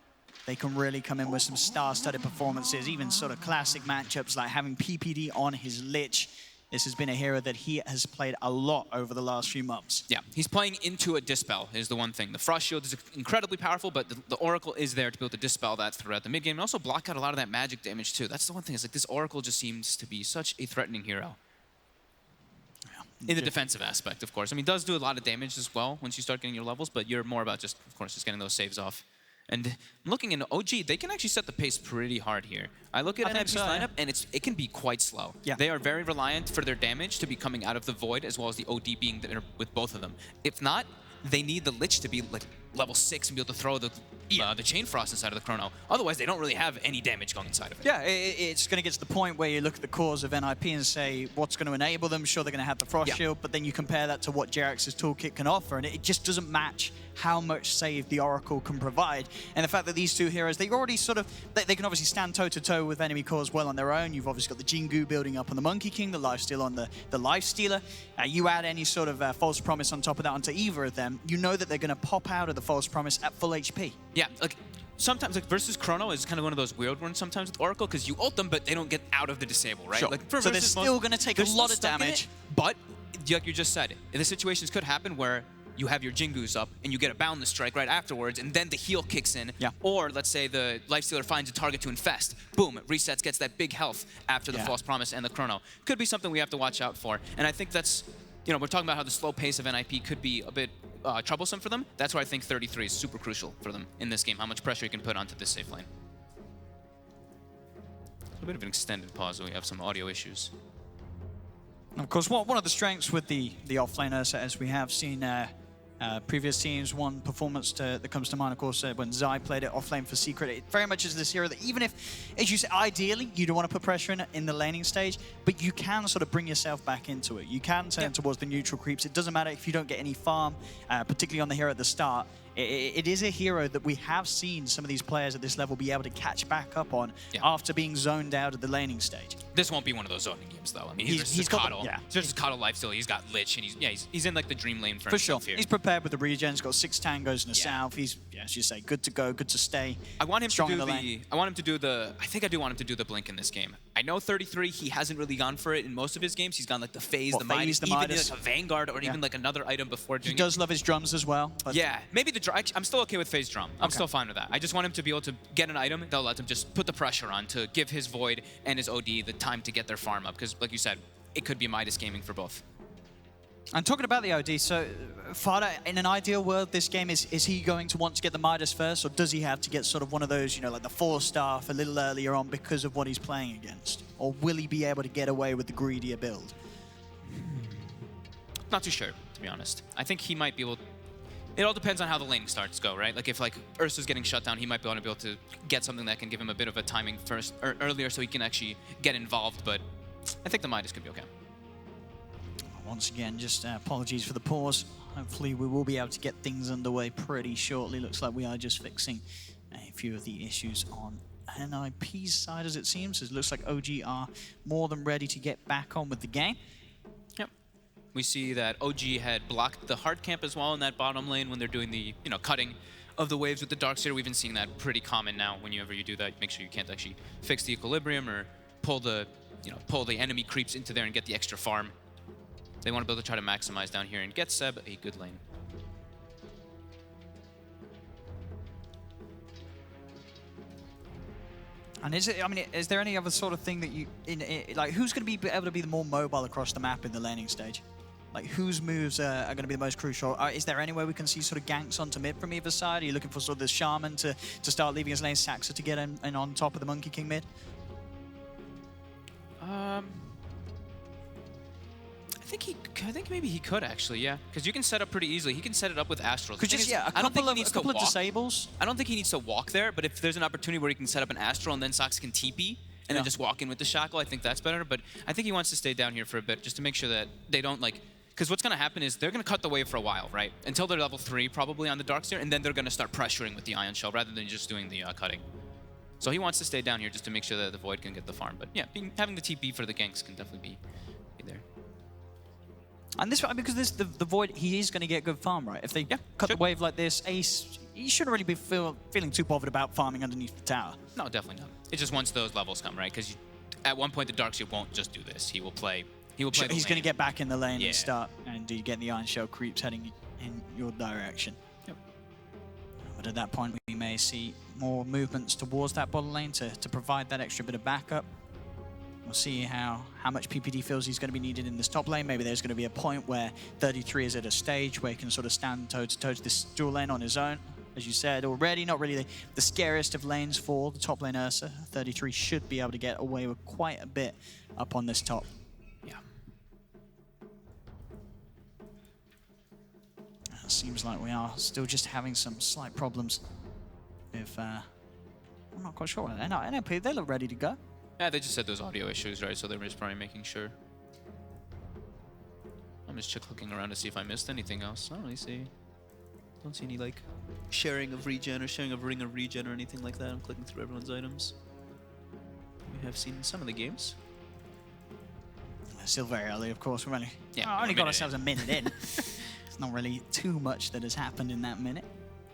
they can really come in with some star-studded performances, even sort of classic matchups like having PPD on his Lich. this has been a hero that he has played a lot over the last few months. Yeah, he's playing into a Dispel is the one thing. The Frost Shield is incredibly powerful, but the Oracle is there to be able to dispel that throughout the mid-game and also block out a lot of that magic damage too. That's the one thing, is like this Oracle just seems to be such a threatening hero. In the defensive aspect, of course. I mean, it does do a lot of damage as well once you start getting your levels, but you're more about just, of course, just getting those saves off. And looking into OG, they can actually set the pace pretty hard here. I look at NIP's lineup, and it can be quite slow. Yeah. They are very reliant for their damage to be coming out of the Void, as well as the OD being there with both of them. If not, they need the Lich to be like level 6 and be able to throw the Chain Frost inside of the Chrono. Otherwise, they don't really have any damage going inside of it. Yeah, it's going to get to the point where you look at the cores of NIP and say, what's going to enable them? Sure, they're going to have the Frost Shield, but then you compare that to what JerAx's toolkit can offer, and it just doesn't match how much save the Oracle can provide. And the fact that these two heroes, they already sort of, they can obviously stand toe-to-toe with enemy cores well on their own. You've obviously got the Jingu building up on the Monkey King, the Lifesteal on the Lifestealer. You add any sort of False Promise on top of that onto either of them, you know that they're going to pop out of the False Promise at full HP. Yeah, like sometimes like versus Chrono is kind of one of those weird ones sometimes with Oracle, because you ult them, but they don't get out of the disable, right? Sure. Like, so they're still going to take a lot of damage. But like you just said, the situations could happen where you have your Jingus up and you get a Boundless Strike right afterwards, and then the heal kicks in. Yeah. Or let's say the Lifestealer finds a target to infest. Boom, it resets, gets that big health after the False Promise and the Chrono. Could be something we have to watch out for. And I think that's, you know, we're talking about how the slow pace of NIP could be a bit troublesome for them. That's why I think 33 is super crucial for them in this game, how much pressure you can put onto this safe lane. A little bit of an extended pause, so we have some audio issues. Of course, one of the strengths with the offlaner, as we have seen previous teams, one performance that comes to mind, of course, when Zai played it offlane for Secret, it very much is this hero that even if, as you say, ideally, you don't want to put pressure in the laning stage, but you can sort of bring yourself back into it. You can turn towards the neutral creeps. It doesn't matter if you don't get any farm, particularly on the hero at the start. It is a hero that we have seen some of these players at this level be able to catch back up on after being zoned out of the laning stage. This won't be one of those zoning games, though. I mean, he's got just Kato Lifesteal. He's got Lich, and he's in like the dream lane for sure. Here. He's prepared with the regen. He's got 6 tangos in the south. He's, as you say, good to go, good to stay. I want him to do I think I do want him to do the blink in this game. I know 33. He hasn't really gone for it in most of his games. He's gone like the Phase, the Midas, even like a Vanguard, or even like another item before doing. He does love his drums as well. Yeah, maybe I'm still okay with Phase Drum. I'm still fine with that. I just want him to be able to get an item that'll let him just put the pressure on to give his Void and his OD the time to get their farm up. Because, like you said, it could be Midas gaming for both. And talking about the OD, so Fada, in an ideal world, this game, is he going to want to get the Midas first, or does he have to get sort of one of those, you know, like the 4-staff a little earlier on because of what he's playing against? Or will he be able to get away with the greedier build? Not too sure, to be honest. I think he might be able. It all depends on how the laning starts go, right? Like if like Ursa's getting shut down, he might be able to get something that can give him a bit of a timing first or earlier, so he can actually get involved. But I think the Midas could be okay. Once again, just apologies for the pause. Hopefully we will be able to get things underway pretty shortly. Looks like we are just fixing a few of the issues on NIP's side, as it seems. It looks like OG are more than ready to get back on with the game. Yep. We see that OG had blocked the hard camp as well in that bottom lane when they're doing the, you know, cutting of the waves with the Darkseer. We've been seeing that pretty common now. Whenever you do that, make sure you can't actually fix the equilibrium or pull the, you know, pull the enemy creeps into there and get the extra farm. They want to be able to try to maximize down here and get Seb a good lane. And is it? I mean, is there any other sort of thing that you, like, who's going to be able to be the more mobile across the map in the laning stage? Like, whose moves are going to be the most crucial? Is there any way we can see sort of ganks onto mid from either side? Are you looking for sort of the Shaman to start leaving his lane, Saxa to get in on top of the Monkey King mid? I think maybe he could actually, yeah, because you can set up pretty easily. He can set it up with Astral. Could just a couple of disables. I don't think he needs to walk there, but if there's an opportunity where he can set up an Astral and then Sox can TP and then just walk in with the Shackle, I think that's better. But I think he wants to stay down here for a bit just to make sure that they don't like. Because what's going to happen is they're going to cut the wave for a while, right? Until they're level 3 probably on the Darkseer, and then they're going to start pressuring with the Ion Shell rather than just doing the cutting. So he wants to stay down here just to make sure that the Void can get the farm. But yeah, having the TP for the ganks can definitely be there. And this, because the Void, he is going to get good farm, right? If they cut the wave like this, Ace, he shouldn't really be feeling too bothered about farming underneath the tower. No, definitely not. It's just once those levels come, right? Because at one point the Darkseer won't just do this. He will play He will play the He's going to lane. get back in the lane Yeah. and start, and you get the Iron Shell creeps heading in your direction. Yep. But at that point, we may see more movements towards that bottom lane to provide that extra bit of backup. We'll see how much PPD feels he's going to be needed in this top lane. Maybe there's going to be a point where 33 is at a stage where he can sort of stand toe-to-toe to this dual lane on his own. As you said already, not really the scariest of lanes for the top lane Ursa. 33 should be able to get away with quite a bit up on this top. Yeah. It seems like we are still just having some slight problems with, I'm not quite sure. NLP, they look ready to go. Yeah, they just said those audio issues, right? So they're just probably making sure. I'm just looking around to see if I missed anything else. I don't really see. Don't see any like sharing of regen or sharing of ring of regen or anything like that. I'm clicking through everyone's items. We have seen some of the games. It's still very early, of course. We've only, Yeah, only a got minute ourselves a minute in. It's not really too much that has happened in that minute.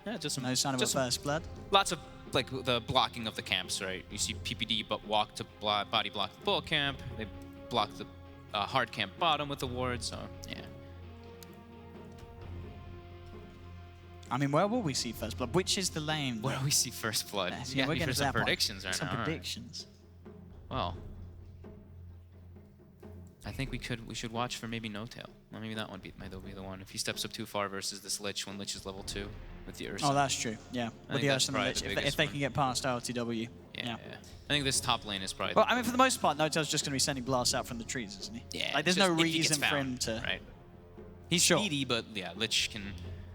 Yeah, just some. No sign of a just some- first blood. Lots of like the blocking of the camps, right? You see PPD but walk to body block the bull camp. They block the hard camp bottom with the ward. So yeah. I mean, where will we see first blood? Which is the lane? Where do we see first blood? Yes, Yeah, we're me getting for to some that point. predictions right Some now. All right. predictions. Well, I think we should watch for maybe NoTail. Well, maybe that one might be the one. If he steps up too far versus this Lich when Lich is level 2 with the Ursa. Oh, that's true. Yeah, with think the that's Ursa and the probably Lich, the if biggest they one. can get past LTW. Yeah. I think this top lane is probably. Well, I mean, for the most part, NoTail's just going to be sending blasts out from the trees, isn't he? Yeah. Like, there's just no if he gets reason for him found, to. Right. He's Sure. speedy, but yeah, Lich can.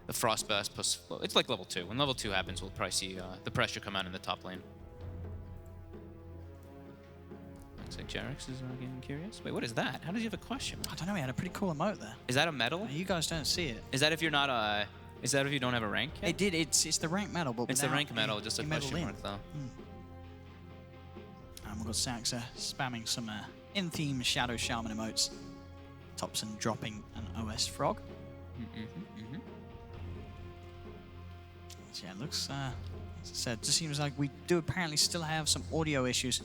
The Frost Blast plus. Well, it's like level 2. When level 2 happens, we'll probably see the pressure come out in the top lane. Looks like Jarex is getting curious. Wait, what is that? How does he have a question? I don't know. He had a pretty cool emote there. Is that a medal? You guys don't see it. Is that if you're not a? Is that if you don't have a rank yet? It did. It's the rank medal, but It's the without rank medal, just a the medal question in. mark though. And we've got Saxa spamming some in-theme Shadow Shaman emotes. Thompson dropping an OS Frog. So yeah, it looks, as I said, just seems like we do apparently still have some audio issues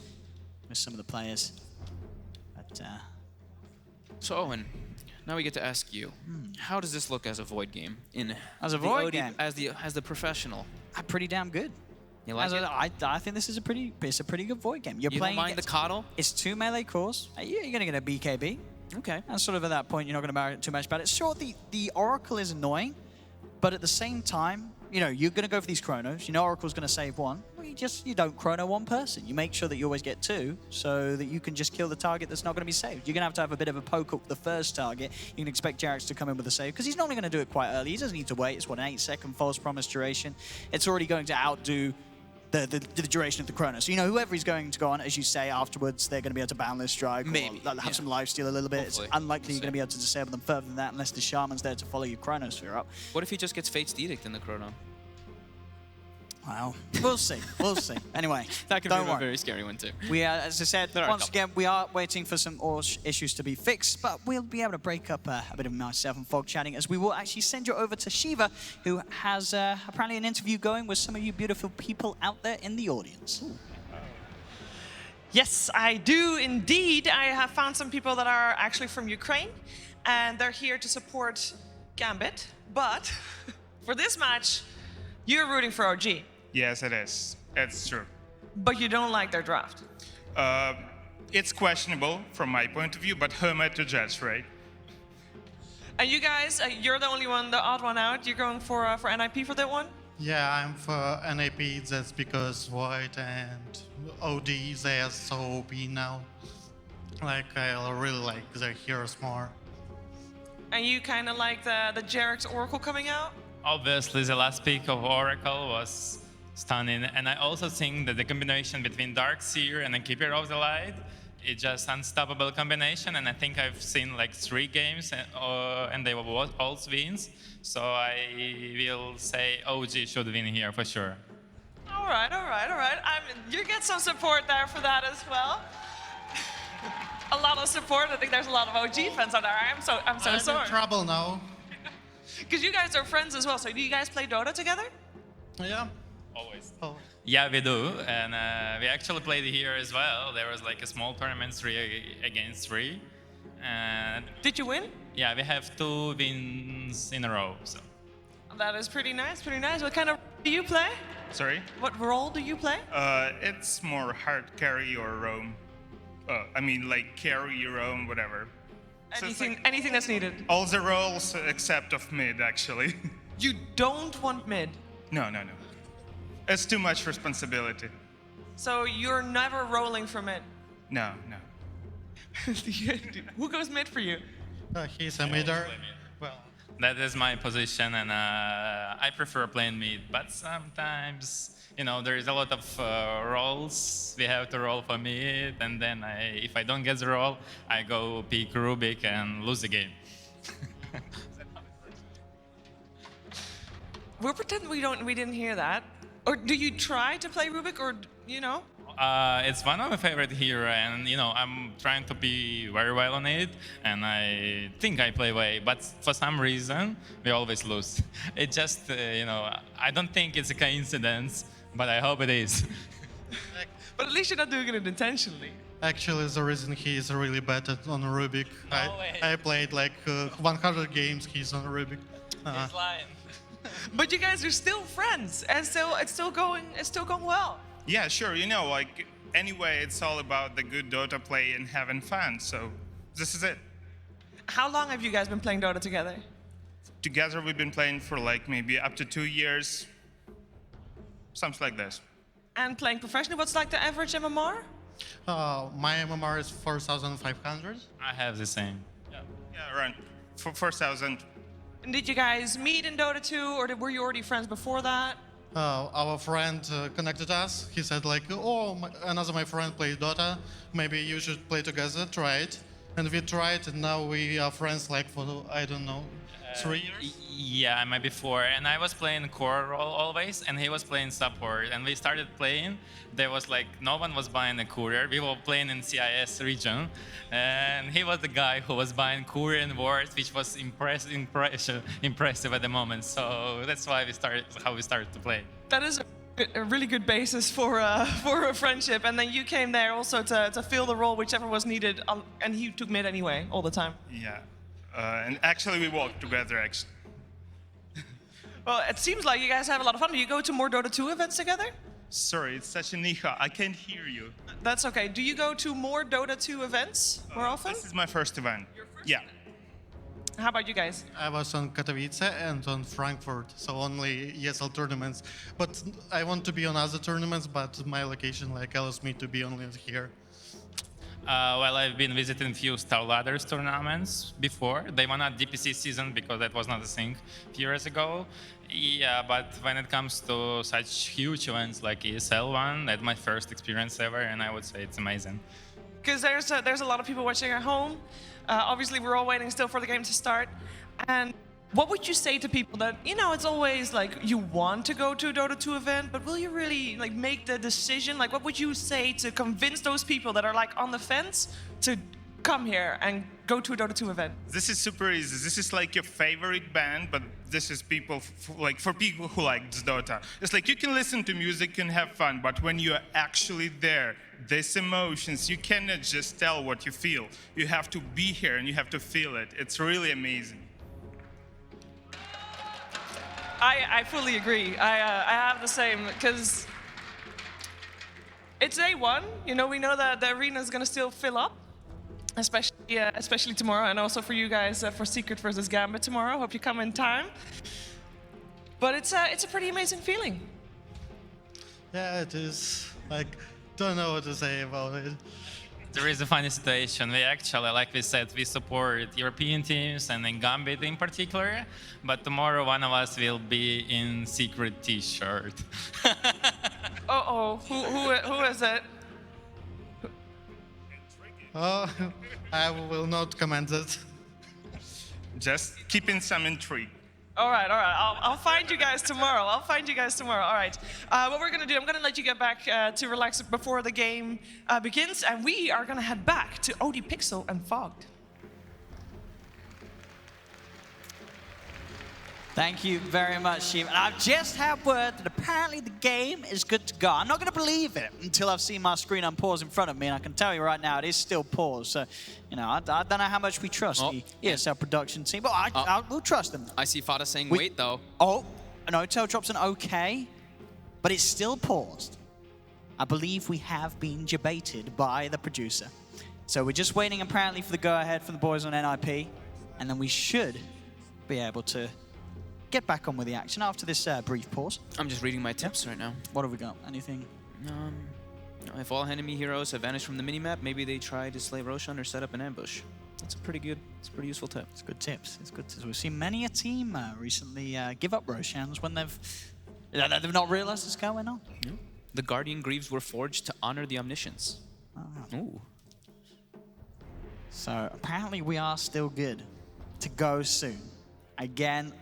with some of the players. But, So Owen, now we get to ask you, how does this look as a Void game? As a the Void OD game? as the professional. Pretty damn good. You like it? I think this is a pretty good Void game. You're You playing don't mind the coddle? It's 2 melee cores. You're going to get a BKB. Okay. And sort of at that point, you're not going to worry too much about it. Sure, the Oracle is annoying, but at the same time, you know, you're going to go for these chronos. You know Oracle's going to save 1. Well, you don't chrono 1 person. You make sure that you always get 2 so that you can just kill the target that's not going to be saved. You're going to have a bit of a poke up the first target. You can expect Jarex to come in with a save because he's normally going to do it quite early. He doesn't need to wait. It's what, an 8-second false promise duration. It's already going to outdo the duration of the chrono. So, you know, whoever he's going to go on, as you say, afterwards, they're going to be able to boundless strike. Maybe. Or have some lifesteal a little bit. Hopefully. It's unlikely you're going to be able to disable them further than that unless the Shaman's there to follow your Chronosphere up. What if he just gets Fate's Edict in the chrono? Well, we'll see. We'll see. Anyway, That could don't be a worry. very scary one too. We are, as I said, There are a once couple. again, we are waiting for some issues to be fixed, but we'll be able to break up a bit of myself and Fog chatting as we will actually send you over to Shiva, who has apparently an interview going with some of you beautiful people out there in the audience. Yes, I do indeed. I have found some people that are actually from Ukraine, and they're here to support Gambit. But for this match, you're rooting for OG, Yes, it is. It's true. but you don't like their draft. It's questionable from my point of view, but who am I to judge, right? And you guys, you're the only one, the odd one out. You're going for NIP for that one? Yeah, I'm for NAP. That's because Void and OD, they are so OP now. Like, I really like their heroes more. And you kind of like the Jarex Oracle coming out? Obviously, the last pick of Oracle was stunning, and I also think that the combination between Darkseer and a Keeper of the Light is just unstoppable combination, and I think I've seen like 3 games and they were all wins, so I will say OG should win here for sure. All right. You get some support there for that as well. A lot of support. I think there's a lot of OG fans out there. I'm so I'm sorry. in trouble now. Because you guys are friends as well. So do you guys play Dota together? Yeah. Always. Oh. Yeah, we do, and we actually played here as well. There was like a small tournament 3 against 3, And Did you win? yeah, we have 2 wins in a row. So. That is pretty nice, pretty nice. What kind of do you play? Sorry? What role do you play? It's more hard carry or roam. I mean, like carry, roam, whatever. Anything that's needed. All the roles except of mid, actually. You don't want mid. No. It's too much responsibility. So you're never rolling for mid. No. Who goes mid for you? He's a midder. Well, That is my position, and I prefer playing mid. But sometimes, there is a lot of roles. We have to roll for mid, and then if I don't get the role, I go pick Rubik and lose the game. We'll pretend we didn't hear that. Or do you try to play Rubik, or It's one of my favorite hero, and I'm trying to be very well on it, and I think I play well, but for some reason we always lose. It just, I don't think it's a coincidence, but I hope it is. But at least you're not doing it intentionally. actually, the reason he is really bad on Rubik. I played like 100 games. He's on Rubik. He's lying. But you guys are still friends, and it's still going well. Yeah, sure. Anyway, it's all about the good Dota play and having fun. So this is it. How long have you guys been playing Dota together? Together, we've been playing for maybe up to 2 years. Something like this. And playing professionally, what's like the average MMR? My MMR is 4,500. I have the same. Yeah, around 4,000. And did you guys meet in Dota 2, or were you already friends before that? Our friend connected us. He said another my friend plays Dota. Maybe you should play together, try it. And we tried, and now we are friends for, I don't know, 3 years? Yeah, maybe 4. And I was playing core role always, and he was playing support. And we started playing. There was no one was buying a courier. We were playing in CIS region, and he was the guy who was buying courier and wards, which was impressive at the moment. So that's why how we started to play. That is a really good basis for a friendship. And then you came there also to fill the role whichever was needed, and he took mid anyway all the time. Yeah, and actually we walked together. Well, it seems like you guys have a lot of fun. Do you go to more Dota 2 events together? Sorry, it's such a niha. I can't hear you. That's okay. Do you go to more Dota 2 events more often? This is my first event. Yeah. How about you guys? I was on Katowice and on Frankfurt, so only ESL tournaments. But I want to be on other tournaments, but my location allows me to be only here. Well, I've been visiting few Star Ladders tournaments before. They were not DPC season because that was not a thing a few years ago. Yeah, but when it comes to such huge events like ESL One, that's my first experience ever, and I would say it's amazing. Because there's a lot of people watching at home. Obviously, we're all waiting still for the game to start. And what would you say to people that, it's always you want to go to a Dota 2 event, but will you really make the decision? What would you say to convince those people that are on the fence to come here and go to a Dota 2 event? This is super easy. This is your favorite band, but this is people for people who like Dota. It's you can listen to music and have fun, but when you're actually there, these emotions, you cannot just tell what you feel. You have to be here and you have to feel it. It's really amazing. I fully agree. I have the same, because it's day one. We know that the arena is going to still fill up, especially tomorrow, and also for you guys for Secret versus Gambit tomorrow. Hope you come in time. But it's a pretty amazing feeling. Yeah, it is. Don't know what to say about it. There is a funny situation. We actually, like we said, we support European teams and in Gambit in particular. But tomorrow one of us will be in Secret T-shirt. Uh-oh, who is it? I will not comment it. Just keeping some intrigue. All right. I'll find you guys tomorrow. All right. What we're going to do, I'm going to let you get back to relax before the game begins. And we are going to head back to OD Pixel and Fogged. Thank you very much, Chief. And I've just had word that apparently the game is good to go. I'm not going to believe it until I've seen my screen unpause in front of me, and I can tell you right now it is still paused. So, you know, I don't know how much we trust the ESL production team, but I will trust them. I see Fada saying wait, though. Oh, NoTail drops an okay, but it's still paused. I believe we have been debated by the producer. So we're just waiting apparently for the go-ahead from the boys on NIP, and then we should be able to get back on with the action after this brief pause. I'm just reading my tips right now. What have we got? Anything? If all enemy heroes have vanished from the minimap, maybe they try to slay Roshan or set up an ambush. That's a pretty good, it's a pretty useful tip. It's good tips. It's good tips. We've seen many a team recently give up Roshans when they've not realized what's going on. Yeah. The Guardian Greaves were forged to honor the Omniscience. Ooh. So apparently we are still good to go soon. Again,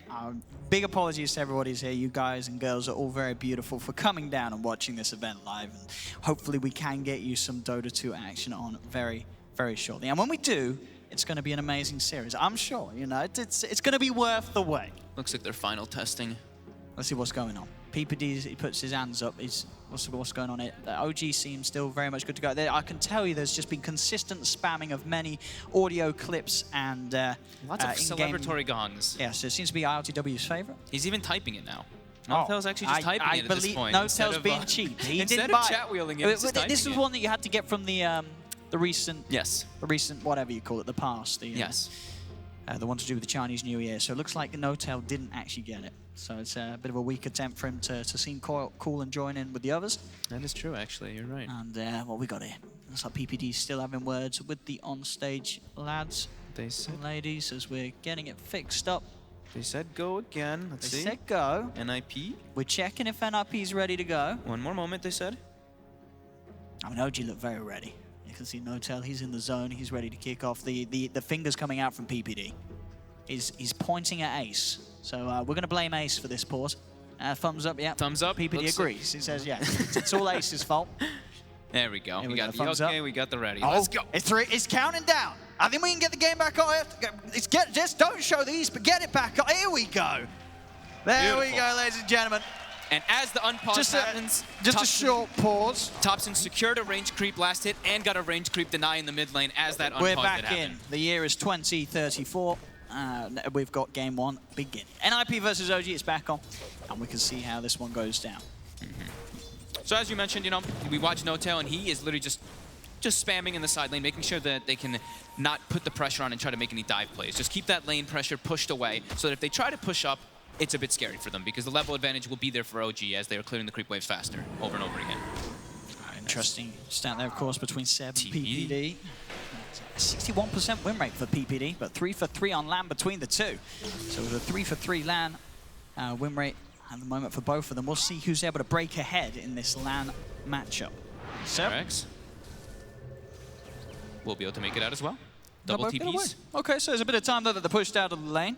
big apologies to everybody who's here. You guys and girls are all very beautiful for coming down and watching this event live. And hopefully we can get you some Dota 2 action on very, very shortly. And when we do, it's going to be an amazing series. I'm sure, you know, it's going to be worth the wait. Looks like they're final testing. Let's see what's going on. PPD, he puts his hands up. What's going on here? The OG seems still very much good to go. I can tell you there's just been consistent spamming of many audio clips and lots of celebratory gongs. Yeah, so it seems to be ILTW's favorite. He's even typing it now. NoTail's actually just typing it at this point. NoTail's being cheap. He instead of chat wheeling it, this was one that you had to get from the recent... Yes. The recent, whatever you call it, the past. Yes. The one to do with the Chinese New Year. So it looks like NoTail didn't actually get it. So it's a bit of a weak attempt for him to seem cool and join in with the others. That is true, actually. You're right. And what we got here? Looks like PPD still having words with the on-stage lads and ladies as we're getting it fixed up. They said go again. Let's see. They said go. NIP. We're checking if NIP is ready to go. One more moment, they said. I mean, OG looked very ready. You can see NoTail. He's in the zone. He's ready to kick off. The fingers coming out from PPD. He's pointing at Ace. So we're going to blame Ace for this pause. Thumbs up, yeah. Thumbs up. PPD agrees. He says, yeah, it's all Ace's fault. There we go. We got the thumbs okay, up. we got the ready. Oh, Let's go. It's counting down. I think we can get the game back on. Just don't show these, but get it back on. Here we go. There we go, ladies and gentlemen. And as the unpause happens... Just a short pause. Topson secured a range creep last hit and got a range creep deny in the mid lane as that unpause We're back did happen. in. The year is 2034. We've got game one beginning. NIP versus OG is back on, and we can see how this one goes down. So as you mentioned, you know, we watch NoTail, and he is literally just spamming in the side lane, making sure that they can not put the pressure on and try to make any dive plays. Just keep that lane pressure pushed away so that if they try to push up, it's a bit scary for them because the level advantage will be there for OG as they are clearing the creep waves faster over and over again. Interesting stat there, of course, between Seb and PPD. 61% win rate for PPD, but 3 for 3 on LAN between the two. So with a 3 for 3 LAN win rate at the moment for both of them, we'll see who's able to break ahead in this LAN matchup. So, we'll be able to make it out as well. Double TPs. Okay, so there's a bit of time though that they're pushed out of the lane.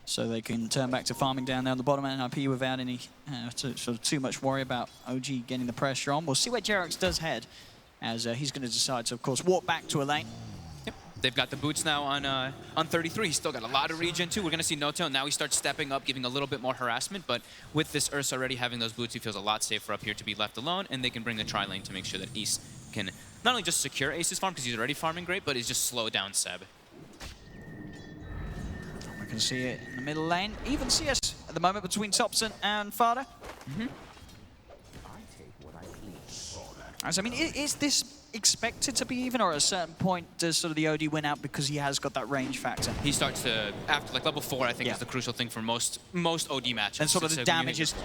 So they can turn back to farming down there on the bottom NIP without any sort of too much worry about OG getting the pressure on. We'll see where Jerox does head, as he's going to decide to, of course, walk back to a lane. Yep. They've got the boots now on 33. He's still got a lot of regen too. We're going to see NoTail. Now he starts stepping up, giving a little bit more harassment. But with this Ursa already having those boots, he feels a lot safer up here to be left alone. And they can bring the tri-lane to make sure that Ace can not only just secure Ace's farm, because he's already farming great, but is just slow down Seb. We can see it in the middle lane. Even CS at the moment between Topson and Fada. I mean, is this expected to be even, or at a certain point does sort of the OD win out because he has got that range factor? He starts to, after like level 4, I think is the crucial thing for most OD matches. And sort of the damage is,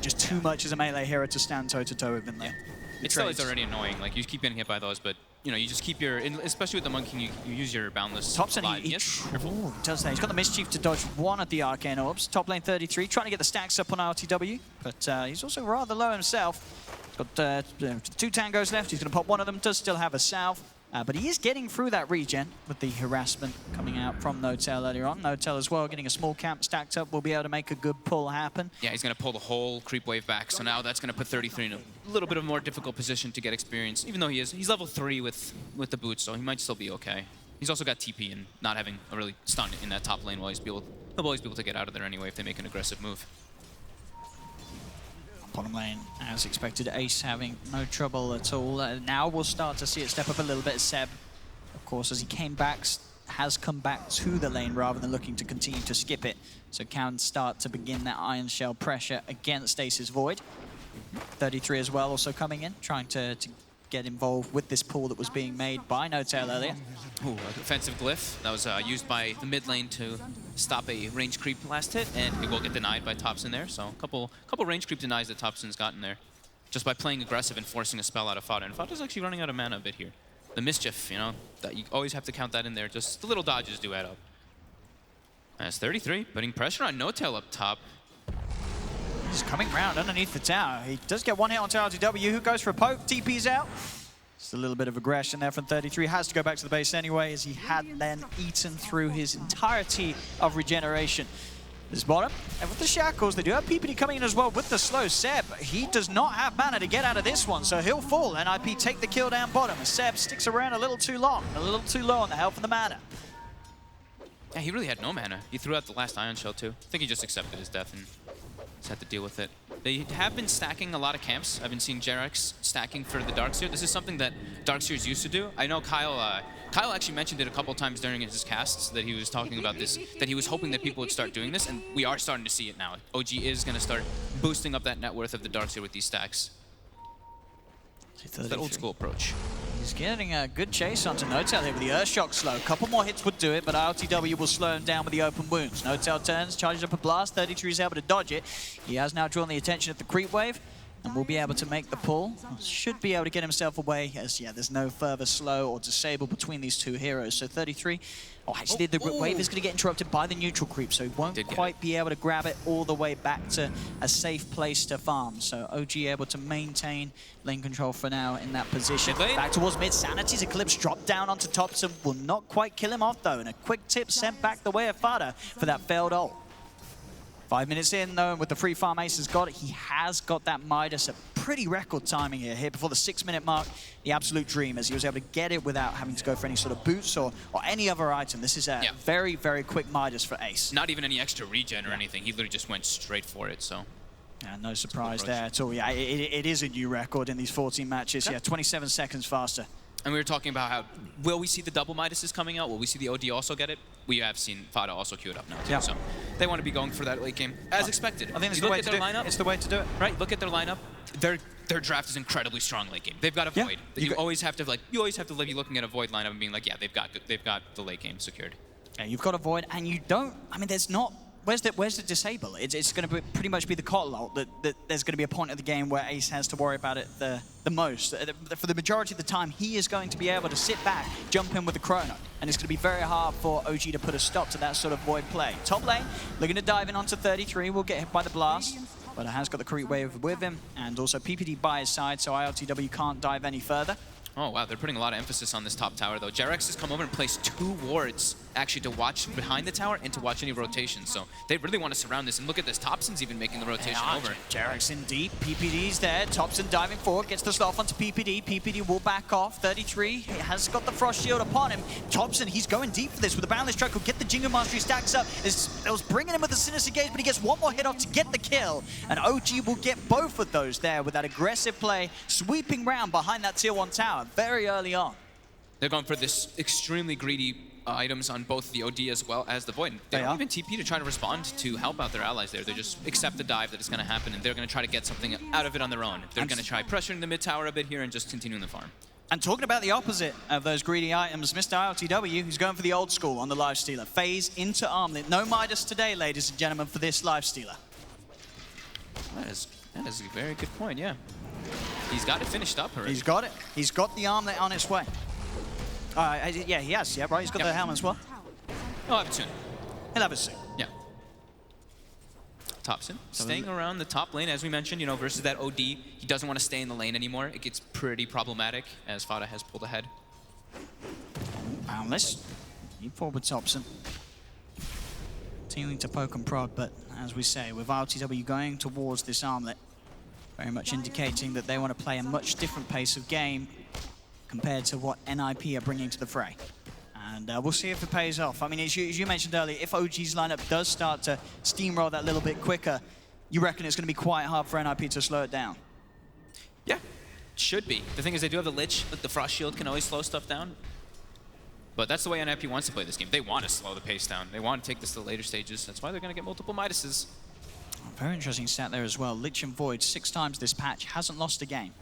just too much as a melee hero to stand toe-to-toe with him there. It still is already annoying. Like, you keep getting hit by those, but, you know, you just keep your, especially with the Monkey, you use your Boundless. Topson, he does that. He's got the Mischief to dodge one of the Arcane Orbs. Top lane 33, trying to get the stacks up on RTW, but he's also rather low himself. Got 2 tangos left. He's going to pop one of them. Does still have a salve, but he is getting through that regen with the harassment coming out from NoTail earlier on. NoTail as well, getting a small camp stacked up, will be able to make a good pull happen. Yeah, he's going to pull the whole creep wave back, so now that's going to put 33 in a little bit of a more difficult position to get experience, even though he's level 3 with the boots, so he might still be okay. He's also got TP and not having a really stun in that top lane while he'll always be able to get out of there anyway if they make an aggressive move. Bottom lane, as expected, Ace having no trouble at all. Now we'll start to see it step up a little bit. Seb, of course, as he came back, has come back to the lane rather than looking to continue to skip it. So can start to begin that Iron Shell pressure against Ace's Void. 33 as well, also coming in, trying to get involved with this pull that was being made by NoTail earlier. Ooh, offensive glyph that was used by the mid lane to stop a range creep last hit, and it will get denied by Topson there. So a couple range creep denies that Topson's gotten there, just by playing aggressive and forcing a spell out of Fada. And Fada's actually running out of mana a bit here. The mischief, you know, that you always have to count that in there. Just the little dodges do add up. That's 33, putting pressure on NoTail up top. He's coming round underneath the tower. He does get one hit onto RTW, who goes for a poke, TP's out. Just a little bit of aggression there from 33. Has to go back to the base anyway, as he had then eaten through his entirety of regeneration. This bottom, and with the shackles, they do have PPD coming in as well with the slow. Seb, he does not have mana to get out of this one, so he'll fall. NIP take the kill down bottom, as Seb sticks around a little too long, a little too low on the health and the mana. Yeah, he really had no mana. He threw out the last Ion Shell too. I think he just accepted his death and just had to deal with it. They have been stacking a lot of camps. I've been seeing Jerax stacking for the Darkseer. This is something that Darkseers used to do. I know Kyle actually mentioned it a couple times during his casts that he was talking about this, that he was hoping that people would start doing this, and we are starting to see it now. OG is going to start boosting up that net worth of the Darkseer with these stacks. It's that old school approach. He's getting a good chase onto NoTail here with the Earthshock slow. A couple more hits would do it, but RTW will slow him down with the open wounds. NoTail turns, charges up a blast. 33 is able to dodge it. He has now drawn the attention of the creep wave and will be able to make the pull. Should be able to get himself away, as there's no further slow or disable between these two heroes. So 33, actually the wave is going to get interrupted by the neutral creep, so he won't quite be able to grab it all the way back to a safe place to farm. So OG able to maintain lane control for now in that position. Back towards mid, Sanity's Eclipse dropped down onto Topson, will not quite kill him off though, and a quick tip sent back the way of Fada for that failed ult. 5 minutes in, though, and with the free farm Ace has got it. He has got that Midas at pretty record timing here before the 6-minute mark. The absolute dream, as he was able to get it without having to go for any sort of boots or any other item. This is a very, very quick Midas for Ace. Not even any extra regen or anything. He literally just went straight for it, so. Yeah, no surprise there at all. Yeah, it is a new record in these 14 matches. Yeah, 27 seconds faster. And we were talking about how, will we see the double Midases coming out? Will we see the OD also get it? We have seen Fada also queued up now, too. So they want to be going for that late game, as expected. I think it's the way to do it. It's the way to do it. Right, look at their lineup. Their draft is incredibly strong late game. They've got a Void. You always have to be looking at a Void lineup and being like, yeah, they've got the late game secured. Yeah, you've got a Void, and you don't, I mean, there's not, where's the disable? It's going to pretty much be the Cottle ult that there's going to be a point of the game where Ace has to worry about it the most. For the majority of the time, he is going to be able to sit back, jump in with the Chrono, and it's going to be very hard for OG to put a stop to that sort of Void play. Top lane, looking to dive in onto 33, will get hit by the blast, but it has got the creep wave with him, and also PPD by his side, so ILTW can't dive any further. Oh, wow, they're putting a lot of emphasis on this top tower, though. Jerax has come over and placed 2 wards, actually, to watch behind the tower and to watch any rotations. So they really want to surround this. And look at this, Topson's even making the rotation over. Jerax in deep, PPD's there. Topson diving forward, gets the slough onto PPD. PPD will back off. 33 has got the Frost Shield upon him. Topson, he's going deep for this with the Boundless Strike. Will get the Jingle Mastery stacks up. It was bringing him with the Sinister Gaze, but he gets one more hit off to get the kill. And OG will get both of those there with that aggressive play, sweeping round behind that tier 1 tower very early on. They're going for this extremely greedy items on both the OD as well as the Void. They don't even TP to try to respond to help out their allies there. They just accept the dive that is going to happen, and they're going to try to get something out of it on their own. They're going to try pressuring the mid tower a bit here and just continuing the farm. And talking about the opposite of those greedy items, Mr. ILTW, who's going for the old school on the Lifestealer. Phase into Armlet. No Midas today, ladies and gentlemen, for this Lifestealer. That is a very good point, yeah. He's got it finished up already. He's got it. He's got the armlet on its way. Yeah, he has. Yeah, right. He's got the helmet as well. He'll have it soon. He'll have it soon. Yeah. Topson staying around the top lane, as we mentioned, you know, versus that OD. He doesn't want to stay in the lane anymore. It gets pretty problematic as Fada has pulled ahead. Boundless. Keep forward, Topson. Continuing to poke and prod, but as we say, with RTW going towards this armlet, very much indicating that they want to play a much different pace of game compared to what NIP are bringing to the fray. And we'll see if it pays off. I mean, as you mentioned earlier, if OG's lineup does start to steamroll that little bit quicker, you reckon it's going to be quite hard for NIP to slow it down? Yeah, should be. The thing is, they do have the Lich. Like, the Frost Shield can always slow stuff down. But that's the way NIP wants to play this game. They want to slow the pace down. They want to take this to the later stages. That's why they're going to get multiple Midases. Very interesting stat there as well. Lich and Void 6 times this patch. Hasn't lost a game.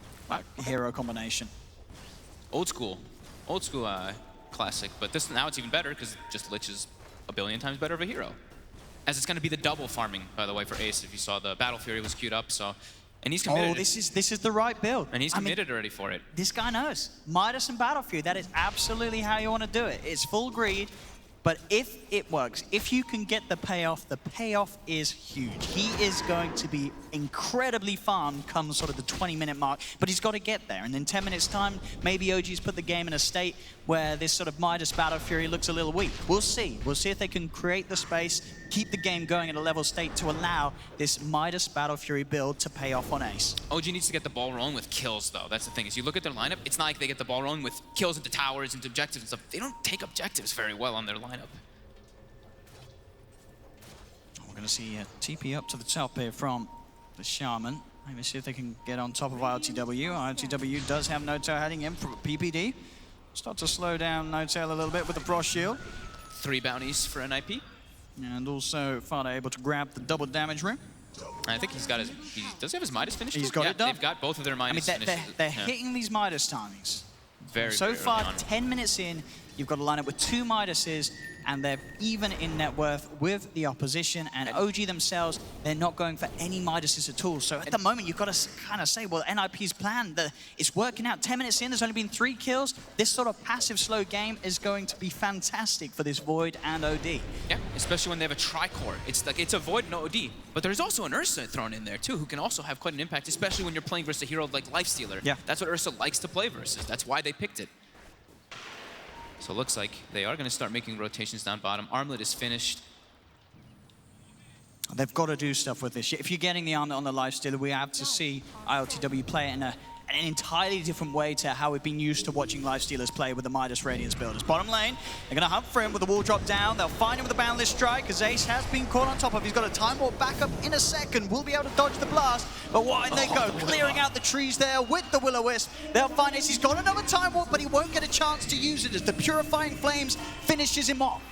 Hero combination. Old school classic. But this now it's even better because just Lich is a billion times better of a hero. As it's going to be the double farming, by the way, for Ace. If you saw, the Battle Fury was queued up, so... And he's committed. Oh, this is the right build. And he's committed already for it. This guy knows. Midas and Battle Fury, that is absolutely how you want to do it. It's full greed, but if it works, if you can get the payoff is huge. He is going to be incredibly farmed come sort of the 20-minute mark, but he's got to get there. And in 10 minutes' time, maybe OG's put the game in a state where this sort of Midas Battle Fury looks a little weak. We'll see. We'll see if they can create the space, keep the game going at a level state to allow this Midas Battle Fury build to pay off on Ace. OG needs to get the ball rolling with kills, though. That's the thing. Is you look at their lineup, it's not like they get the ball rolling with kills into towers, into objectives and stuff. They don't take objectives very well on their lineup. We're going to see a TP up to the top here from the Shaman. Maybe see if they can get on top of ILTW. ILTW does have NoTail heading in for PPD. Start to slow down NoTail a little bit with the Frost Shield. 3 bounties for NIP. And also Fada able to grab the double damage ring. I think he's got his... does he have his Midas finished? He's got it done. They've got both of their Midas finished. They're hitting these Midas timings. So very far, early on. 10 minutes in, you've got a lineup with 2 Midases, and they're even in net worth with the opposition. And OG themselves, they're not going for any Midases at all. So at the moment, you've got to kind of say, well, NIP's plan, it's working out. 10 minutes in, there's only been 3 kills. This sort of passive slow game is going to be fantastic for this Void and OD. Yeah, especially when they have a Tricore. It's a Void and OD. But there's also an Ursa thrown in there, too, who can also have quite an impact, especially when you're playing versus a hero like Lifestealer. Yeah. That's what Ursa likes to play versus. That's why they picked it. So it looks like they are going to start making rotations down bottom. Armlet is finished. They've got to do stuff with this. If you're getting the Armlet on the Lifestealer, we have to see ILTW play it in an entirely different way to how we've been used to watching Lifestealers play with the Midas Radiance builders. Bottom lane, they're going to hunt for him with the wall drop down. They'll find him with a boundless strike because Ace has been caught on top of. He's got a time warp back up in a second. Will be able to dodge the blast, but why they go? Clearing out the trees there with the Will-O-Wisp. They'll find Ace. He's got another time warp, but he won't get a chance to use it as the Purifying Flames finishes him off.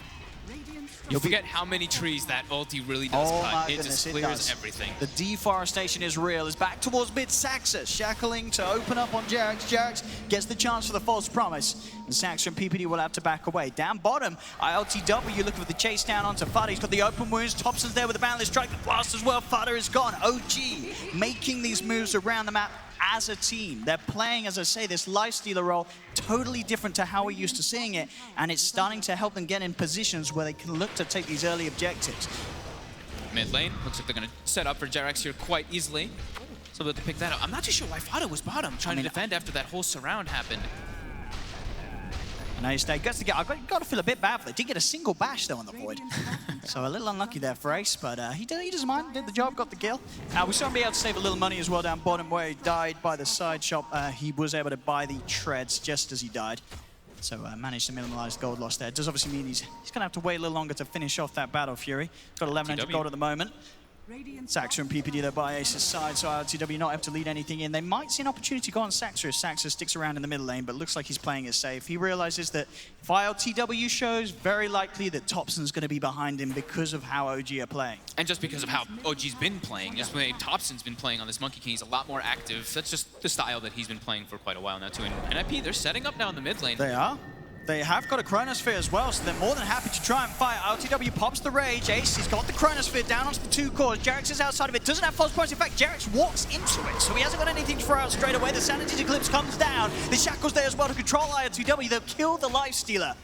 You forget how many trees that ulti really does cut. It just clears everything. The deforestation is real. It's back towards mid. Saxa shackling to open up on Jarex. Jarex gets the chance for the false promise. And Saxa and PPD will have to back away. Down bottom, ILTW looking for the chase down onto Fada. He's got the open wounds. Thompson's there with the boundless strike. The blast as well. Fada is gone. OG making these moves around the map as a team. They're playing, as I say, this Lifestealer role totally different to how we're used to seeing it, and it's starting to help them get in positions where they can look to take these early objectives. Mid lane, looks like they're going to set up for Jarex here quite easily. So they'll have to pick that up. I'm not too sure why Fada was bottom, trying to defend after that whole surround happened. And Ace gets to get, I've got to feel a bit bad for it. Did get a single bash though on the Void. So a little unlucky there for Ace, but he doesn't mind, did the job, got the kill. We saw him be able to save a little money as well down bottom where he died by the side shop. He was able to buy the treads just as he died. So managed to minimize gold loss there. It does obviously mean he's going to have to wait a little longer to finish off that Battle Fury. Got 1100 gold at the moment. Saxa and PPD there by Ace's side, so ILTW not able to lead anything in. They might see an opportunity to go on Saxa if Saxa sticks around in the middle lane, but looks like he's playing it safe. He realizes that if ILTW shows, very likely that Thompson's going to be behind him because of how OG are playing. And just because of how OG's been playing, just the way Thompson's been playing on this Monkey King, he's a lot more active. That's just the style that he's been playing for quite a while now too. And NIP, they're setting up now in the mid lane. They are. They have got a Chronosphere as well, so they're more than happy to try and fight. ILTW pops the Rage. Ace, he's got the Chronosphere down onto the 2 cores. Jarex is outside of it, doesn't have false points. In fact, Jarex walks into it, so he hasn't got anything to throw out straight away. The Sanity's Eclipse comes down. The Shackle's there as well to control ILTW. They'll kill the Lifestealer.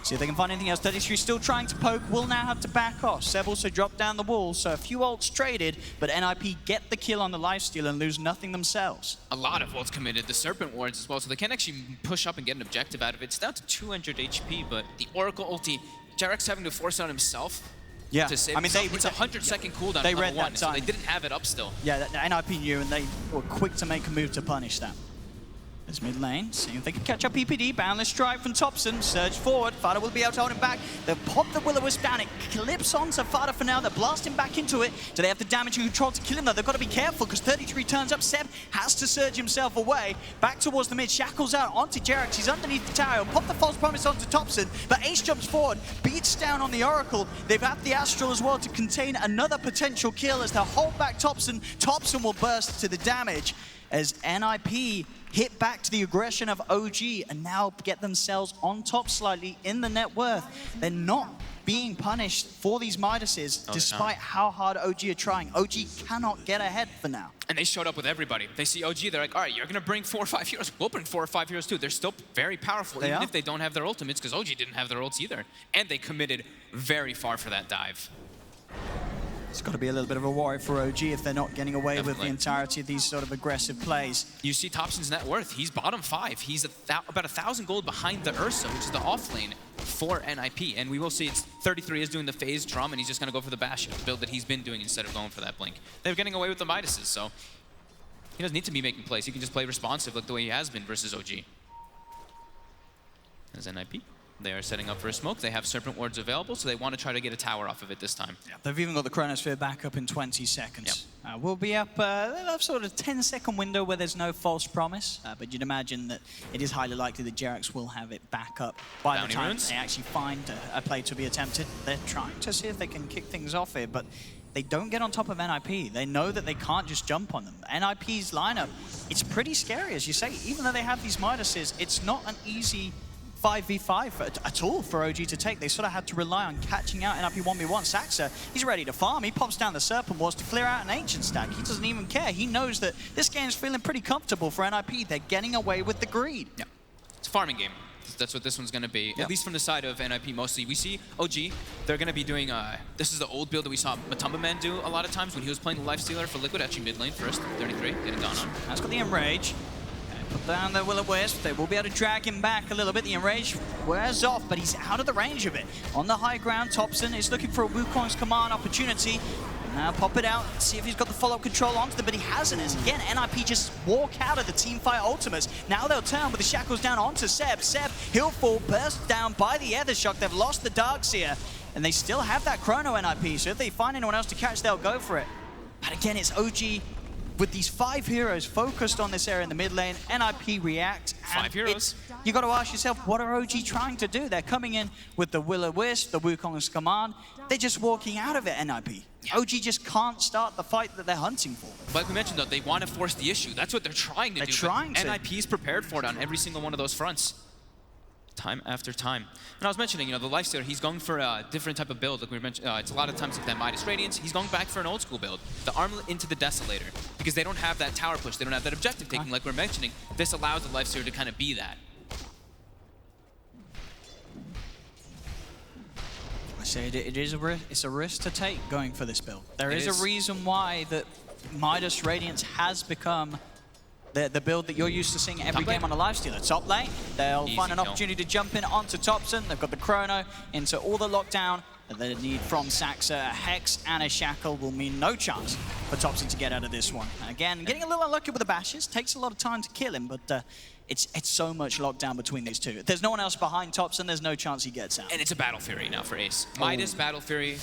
See if they can find anything else. 33 still trying to poke, will now have to back off. Seb also dropped down the wall, so a few ults traded, but NIP get the kill on the Lifestealer and lose nothing themselves. A lot of ults committed, the Serpent Wards as well, so they can't actually push up and get an objective out of it. It's down to 200 HP, but the Oracle ulti, Jarex having to force out himself. Yeah, to save I mean, it's a 100-second cooldown they at read level that 1, so time. they didn't have it up still. Yeah, NIP knew, and they were quick to make a move to punish that. This mid lane, seeing if they can catch up PPD. Boundless strike from Thompson. Surge forward. Fada will be able to hold him back. They'll pop the Will-O-Wisp down. It clips onto Fada for now. They're blasting back into it. Do they have the damage and control to kill him though? They've got to be careful because 33 turns up. Seb has to surge himself away. Back towards the mid. Shackles out onto Jerax. He's underneath the tower. Pop the false promise onto Thompson. But Ace jumps forward. Beats down on the Oracle. They've had the Astral as well to contain another potential kill as they'll hold back Thompson. Thompson will burst to the damage as NIP hit back to the aggression of OG and now get themselves on top slightly in the net worth. They're not being punished for these Midases despite how hard OG are trying. OG cannot get ahead for now. And they showed up with everybody. They see OG, they're like, all right, you're going to bring 4 or 5 heroes. We'll bring 4 or 5 heroes too. They're still very powerful, even if they don't have their ultimates, because OG didn't have their ults either. And they committed very far for that dive. It's got to be a little bit of a worry for OG if they're not getting away with the entirety of these sort of aggressive plays. You see Thompson's net worth. He's bottom 5. He's about 1,000 gold behind the Ursa, which is the off lane for NIP. And we will see it's 33 is doing the phase drum, and he's just going to go for the Bastion, the build that he's been doing instead of going for that Blink. They're getting away with the Midases, so he doesn't need to be making plays. He can just play responsive like the way he has been versus OG. As NIP. They are setting up for a smoke. They have Serpent Wards available, so they want to try to get a tower off of it this time. Yeah, they've even got the Chronosphere back up in 20 seconds. Yep. We'll be up, they'll have sort of 10-second window where there's no false promise, but you'd imagine that it is highly likely that Jerax will have it back up by the time they actually find a play to be attempted. They're trying to see if they can kick things off here, but they don't get on top of NIP. They know that they can't just jump on them. NIP's lineup, it's pretty scary, as you say. Even though they have these Midases, it's not an easy 5v5 at all for OG to take. They sort of had to rely on catching out NIP 1v1. Saxa, he's ready to farm. He pops down the Serpent Wards to clear out an Ancient stack. He doesn't even care. He knows that this game's feeling pretty comfortable for NIP. They're getting away with the greed. Yeah, it's a farming game. That's what this one's going to be, at least from the side of NIP mostly. We see OG, they're going to be doing, this is the old build that we saw Matumba Man do a lot of times when he was playing the Lifestealer for Liquid, actually mid lane first, 33, getting gone on. That's got the Enrage. Put down the Will-O-Wisp. They will be able to drag him back a little bit. The Enrage wears off, but he's out of the range of it. On the high ground, Thompson is looking for a Wukong's command opportunity. Now pop it out, see if he's got the follow-up control onto them, but he hasn't. As again, NIP just walk out of the teamfight ultimates. Now they'll turn with the shackles down onto Seb. Seb, he'll fall, burst down by the Ether Shock. They've lost the Darkseer, and they still have that Chrono NIP, so if they find anyone else to catch, they'll go for it. But again, it's OG with these 5 heroes focused on this area in the mid lane. NIP react. 5 heroes. You got to ask yourself, what are OG trying to do? They're coming in with the Will-O-Wisp, the Wukong's command. They're just walking out of it, NIP. OG just can't start the fight that they're hunting for. Like we mentioned, though, they want to force the issue. That's what they're trying to do. They're trying to. NIP is prepared for it on every single one of those fronts. Time after time. And I was mentioning, the Lifestealer, he's going for a different type of build. Like we mentioned, it's a lot of times like that Midas Radiance. He's going back for an old school build. The Armlet into the Desolator. Because they don't have that tower push. They don't have that objective taking like we're mentioning. This allows the Lifestealer to kind of be that. I say it's a risk to take going for this build. There is a reason why that Midas Radiance has become the build that you're used to seeing every game on a Lifestealer. Top lane, they'll find an opportunity to jump in onto Thompson. They've got the Chrono into all the lockdown that they need from Saxa. A Hex and a Shackle will mean no chance for Thompson to get out of this one. And again, getting a little unlucky with the bashes. Takes a lot of time to kill him, but it's so much lockdown between these two. If there's no one else behind Thompson, there's no chance he gets out. And it's a Battle Fury now for Ace. Midas Battle Fury.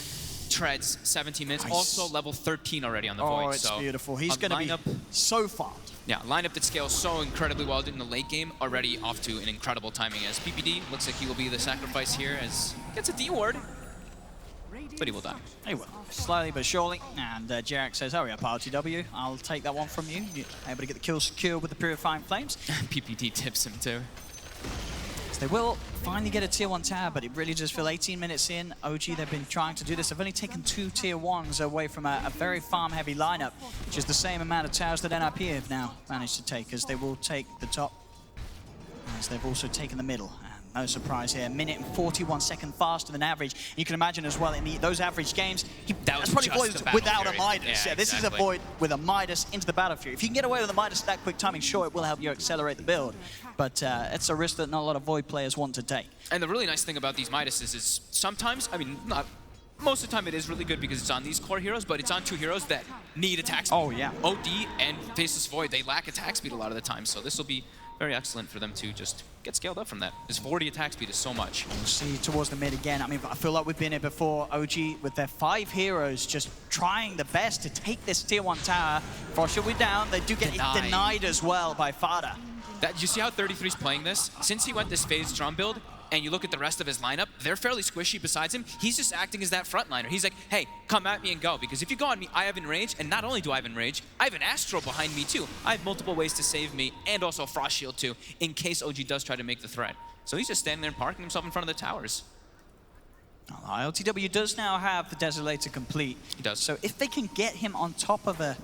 Treads 17 minutes, also level 13 already on the Void. Oh, it's beautiful. He's going to be so far. Yeah, lineup that scales so incredibly well in the late game, already off to an incredible timing as PPD looks like he will be the sacrifice here as gets a D ward, but he will die. He will, slowly but surely. And Jerax says, hurry up, RTW. I'll take that one from you. You're able to get the kill secure with the Purifying Flames. PPD tips him too. They will finally get a tier 1 tower, but it really does feel 18 minutes in. OG, they've been trying to do this. They've only taken 2 tier 1s away from a very farm-heavy lineup, which is the same amount of towers that NIP have now managed to take, as they will take the top, as they've also taken the middle. No surprise here, 1:41 faster than average. You can imagine as well, in those average games, that's probably Void without a Midas. Yeah, this is a Void with a Midas into the Battle Fury. If you can get away with a Midas that quick timing, sure, it will help you accelerate the build. But it's a risk that not a lot of Void players want to take. And the really nice thing about these Midases is sometimes, I mean, not most of the time it is really good because it's on these core heroes, but it's on 2 heroes that need attack speed. Oh, yeah. OD and Faceless Void, they lack attack speed a lot of the time, so this will be very excellent for them to just get scaled up from that. His 40 attack speed is so much. We'll see towards the mid again. I mean, I feel like we've been here before. OG with their 5 heroes just trying the best to take this tier 1 tower. Frosh will be down. They do get denied as well by Fada. You see how 33's playing this? Since he went this phase drum build, and you look at the rest of his lineup, they're fairly squishy besides him. He's just acting as that frontliner. He's like, hey, come at me and go. Because if you go on me, I have Enrage, and not only do I have Enrage, I have an Astro behind me too. I have multiple ways to save me, and also Frost Shield too, in case OG does try to make the threat. So he's just standing there and parking himself in front of the towers. ILTW does now have the Desolator complete. He does. So if they can get him on top of an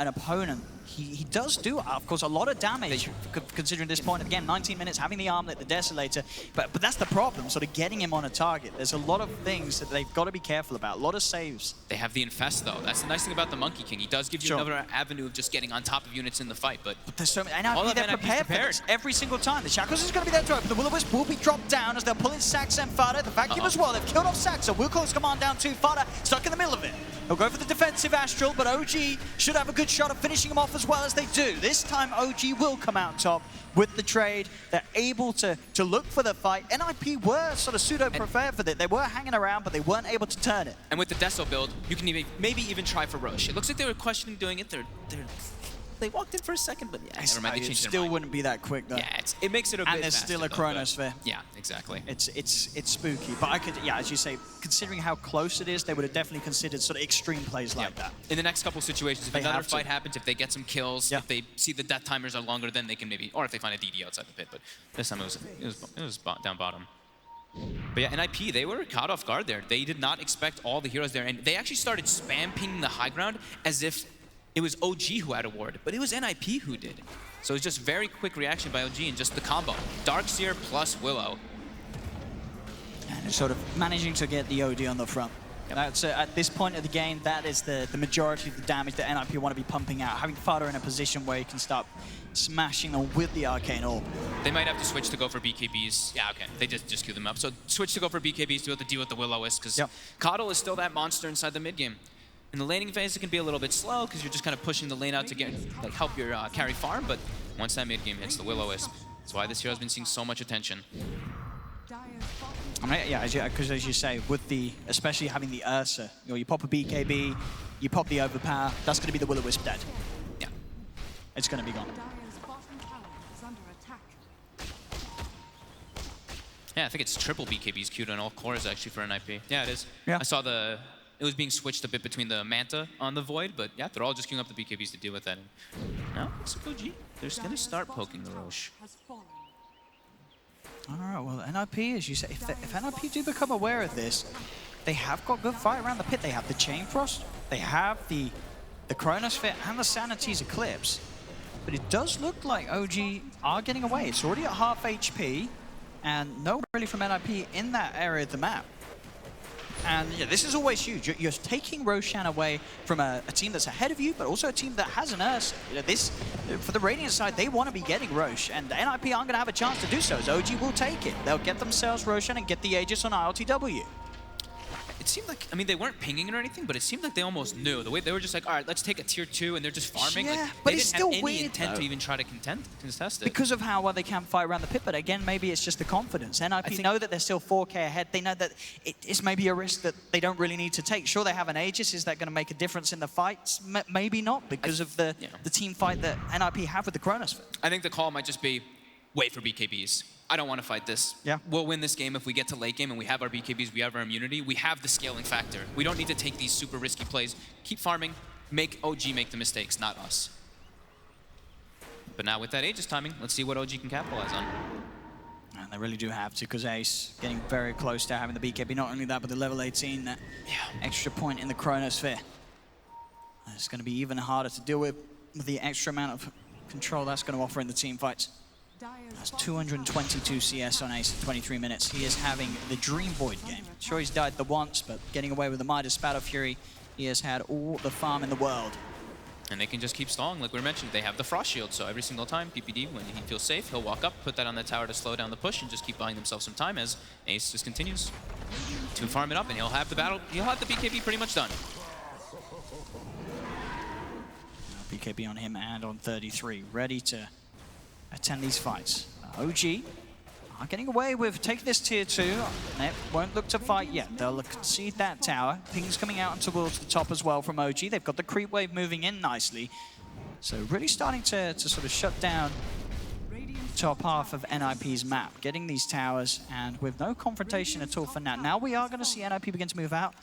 opponent, he does do, of course, a lot of damage, considering this point of the game, 19 minutes, having the armlet, the Desolator, but that's the problem, sort of getting him on a target. There's a lot of things that they've got to be careful about, a lot of saves. They have the Infest, though. That's the nice thing about the Monkey King. He does give you another avenue of just getting on top of units in the fight, but there's so many, and they're prepared for this every single time. The Shackles is going to be there to open. The Will-O-Wisp will be dropped down as they'll pull in Sax and Fada. The Vacuum as well. They've killed off Sax, so Will calls command down to Fada, stuck in the middle of it. He'll go for the defensive Astral, but OG should have a good shot of finishing him off as well as they do. This time, OG will come out top with the trade. They're able to look for the fight. NIP were sort of pseudo-prepared for it. They were hanging around, but they weren't able to turn it. And with the Deso build, you can maybe even try for Roche. It looks like they were questioning doing it. They walked in for a second, but yeah, never mind. They changed their mind. Still wouldn't be that quick, though. Yeah, it makes it a bit And there's still a Chronosphere. Yeah, exactly. It's spooky. But I could, yeah, as you say, considering how close it is, they would have definitely considered sort of extreme plays like that. In the next couple situations, if another fight happens, if they get some kills, if they see the death timers are longer, then they can maybe, or if they find a DD outside the pit. But this time it was down bottom. But yeah, NIP, they were caught off guard there. They did not expect all the heroes there, and they actually started spam pinging the high ground as if it was OG who had a ward, but it was NIP who did. So it was just very quick reaction by OG and just the combo. Darkseer plus Willow. And sort of managing to get the OD on the front. That's at this point of the game, that is the majority of the damage that NIP want to be pumping out. Having Fada in a position where he can start smashing them with the Arcane Orb. They might have to switch to go for BKBs. Yeah, okay. They just queue them up. So switch to go for BKBs to have to deal with the Will-O-Wisp, because Coddle is still that monster inside the mid game. In the laning phase, it can be a little bit slow because you're just kind of pushing the lane out to get help your carry farm, but once that mid game hits the Will-O-Wisp, that's why this hero has been seeing so much attention. I mean, yeah, because as you say, with especially having the Ursa, you pop a BKB, you pop the Overpower, that's going to be the Will-O-Wisp dead. Yeah. It's going to be gone. Yeah, I think it's triple BKBs queued on all cores actually for NIP. Yeah, it is. Yeah. I saw it was being switched a bit between the Manta on the Void, but yeah, they're all just queuing up the BKBs to deal with that. And now, it's OG. They're just going to start poking the Roche. All right, well, NIP, as you say, if NIP do become aware of this, they have got good fight around the pit. They have the Chain Frost, they have the Chronosphere and the Sanity's Eclipse. But it does look like OG are getting away. It's already at half HP, and no one really from NIP in that area of the map. And yeah, this is always huge. You're taking Roshan away from a team that's ahead of you, but also a team that has an Ursa. For the Radiant side, they want to be getting Rosh, and NIP aren't going to have a chance to do so, as OG will take it. They'll get themselves Roshan and get the Aegis on ILTW. It seemed like, I mean, they weren't pinging or anything, but it seemed like they almost knew. The way they were just like, all right, let's take a tier 2, and they're just farming. Yeah, like, but they it's didn't still have any weird, intent though. to even try to contest it. Because of how well they can fight around the pit, but again, maybe it's just the confidence. NIP know that they're still 4K ahead. They know that it is maybe a risk that they don't really need to take. Sure, they have an Aegis. Is that going to make a difference in the fights? Maybe not, because of the team fight that NIP have with the Chronosphere. I think the call might just be, wait for BKBs. I don't want to fight this. Yeah. We'll win this game if we get to late game and we have our BKBs, we have our immunity, we have the scaling factor. We don't need to take these super risky plays. Keep farming, make OG make the mistakes, not us. But now with that Aegis timing, let's see what OG can capitalize on. And they really do have to, because Ace getting very close to having the BKB. Not only that, but the level 18, that extra point in the Chronosphere. It's going to be even harder to deal with the extra amount of control that's going to offer in the team fights. That's 222 CS on Ace in 23 minutes. He is having the Dream Void game. Sure, he's died the once, but getting away with the Midas Spatter Fury, he has had all the farm in the world. And they can just keep stalling, like we mentioned. They have the Frost Shield, so every single time, PPD, when he feels safe, he'll walk up, put that on the tower to slow down the push, and just keep buying themselves some time as Ace just continues to farm it up, and he'll have the BKB pretty much done. BKB on him and on 33, ready to attend these fights. OG are getting away with taking this tier 2. They won't look to fight yet. They'll concede that tower. Ping's coming out towards the top as well from OG. They've got the creep wave moving in nicely. So really starting to sort of shut down top half of NIP's map, getting these towers, and with no confrontation at all for now. Now we are going to see NIP begin to move out.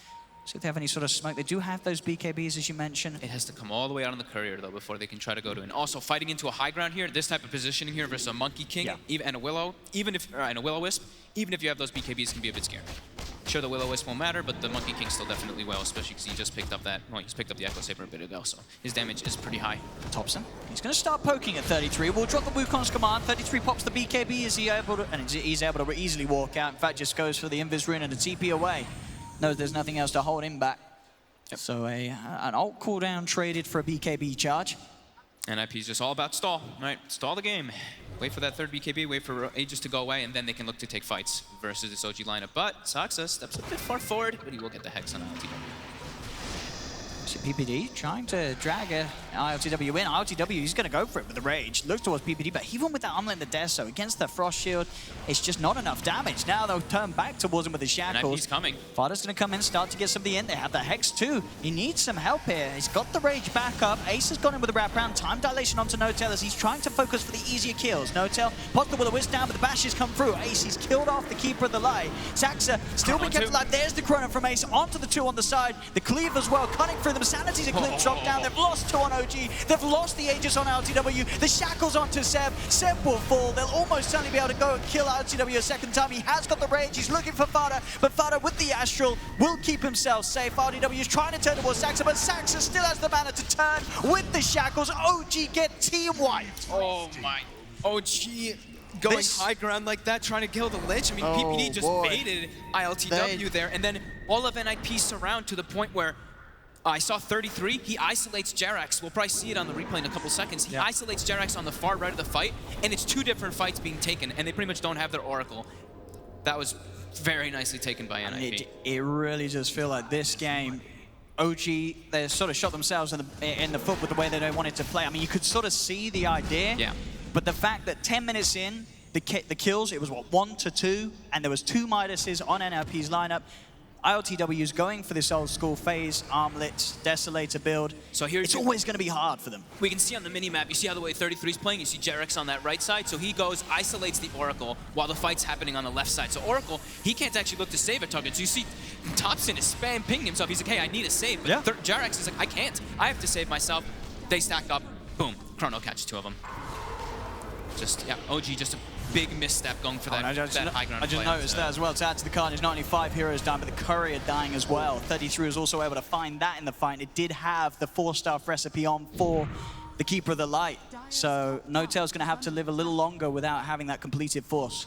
See if they have any sort of smoke. They do have those BKBs, as you mentioned. It has to come all the way out on the courier, though, before they can try to go to it. And also, fighting into a high ground here, this type of positioning here versus a Monkey King and a Willow, and a Will-O-Wisp, even if you have those BKBs, can be a bit scary. Sure, the Will-O-Wisp won't matter, but the Monkey King still definitely will, especially because he just picked up that, well, he's picked up the Echo Saber a bit ago, so his damage is pretty high. Thompson, he's going to start poking at 33. We'll drop the Wukong's command. 33 pops the BKB. Is he able to, and he's able to easily walk out. In fact, just goes for the Invis Rune and a TP away. Knows there's nothing else to hold him back. Yep. So an ult cooldown traded for a BKB charge. NIP's just all about stall, right? Stall the game. Wait for that third BKB, wait for Aegis to go away, and then they can look to take fights versus this OG lineup. But Saxa steps a bit far forward, but he will get the Hex on ILTW. So PPD trying to drag a ILTW in. ILTW, he's going to go for it with the Rage. Looks towards PPD, but even with that Armlet in the Deso against the Frost Shield, it's just not enough damage. Now they'll turn back towards him with the Shackles. NIP's coming. Fada's going to come in, start to get somebody in. They have the Hex too. He needs some help here. He's got the Rage back up. Ace has gone in with a wraparound. Time dilation onto NoTail as he's trying to focus for the easier kills. NoTail popped the Will-O-Wisp down, but the bashes come through. Ace, he's killed off the Keeper of the Light. Saxa still being kept alive. There's the Chrono from Ace onto the 2 on the side. The Cleave as well, cutting through them. Sanity's a clip drop down. They've lost 2 on OG. They've lost the Aegis on LTW. The Shackles onto Seb. Seb will fall. They'll almost certainly be able to go and kill LTW a second time. He has got the Rage. He's looking for Fada, but Fada with the Astral will keep himself safe. RDW is trying to turn towards Saxa, but Saxa still has the mana to turn with the Shackles. OG get team wiped. Oh my. OG going high ground like that, trying to kill the Lich. I mean, PPD just baited ILTW there, and then all of NIP surround to the point where I saw 33, he isolates Jerax. We'll probably see it on the replay in a couple seconds. He isolates Jerax on the far right of the fight, and it's 2 different fights being taken, and they pretty much don't have their Oracle. That was very nicely taken by NIP. It really does feel like this game, OG, they sort of shot themselves in the foot with the way that they wanted to play. I mean, you could sort of see the idea, but the fact that 10 minutes in, the kills, it was what, 1 to 2, and there was 2 Midases on NLP's lineup. ILTW is going for this old school phase, Armlet, Desolator build. So here it's always going to be hard for them. We can see on the mini-map, you see how the way 33 is playing, you see Jerax on that right side, so he goes, isolates the Oracle while the fight's happening on the left side. So Oracle, he can't actually look to save a target. So you see Thompson is spam pinging himself. He's like, hey, I need a save. But Jerax is like, I can't. I have to save myself. They stack up, boom, Chrono catches 2 of them. Just, OG just a big misstep going for that, that high ground. I just noticed that as well. To add to the Carnage, not only 5 heroes down, but the Courier dying as well. 33 was also able to find that in the fight. It did have the 4-star recipe on for the Keeper of the Light. So NoTail's going to have to live a little longer without having that completed force.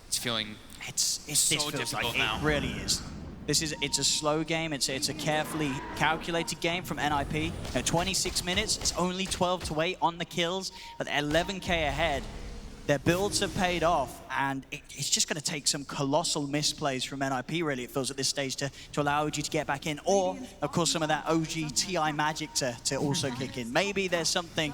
It's feeling so difficult like now. It really is. It's a slow game. It's a carefully calculated game from NIP. 26 minutes. It's only 12 to 8 on the kills, but they're 11k ahead. Their builds have paid off, and it's just going to take some colossal misplays from NIP, really, it feels, at this stage to allow OG to get back in. Or, of course, some of that OG TI magic to also kick in. Maybe there's something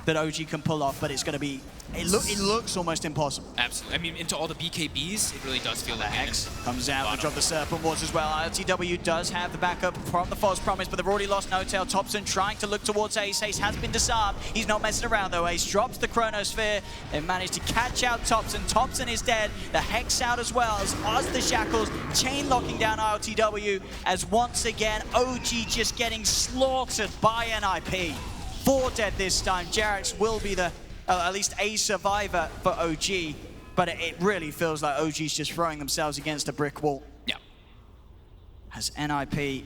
that OG can pull off, but it's going to be... It looks almost impossible. Absolutely. I mean, into all the BKBs, it really does feel like Hex comes out to drop the Serpent Wards as well. LTW does have the backup from the False Promise, but they've already lost NoTail. Thompson trying to look towards Ace. Ace has been disarmed. He's not messing around, though. Ace drops the Chronosphere. They managed to catch out Thompson. Thompson is dead. The Hex out as well as the Shackles. Chain locking down ILTW as once again, OG just getting slaughtered by NIP. 4 dead this time. Jerax will be the, at least a survivor for OG, but it really feels like OG's just throwing themselves against a brick wall. Yeah. As NIP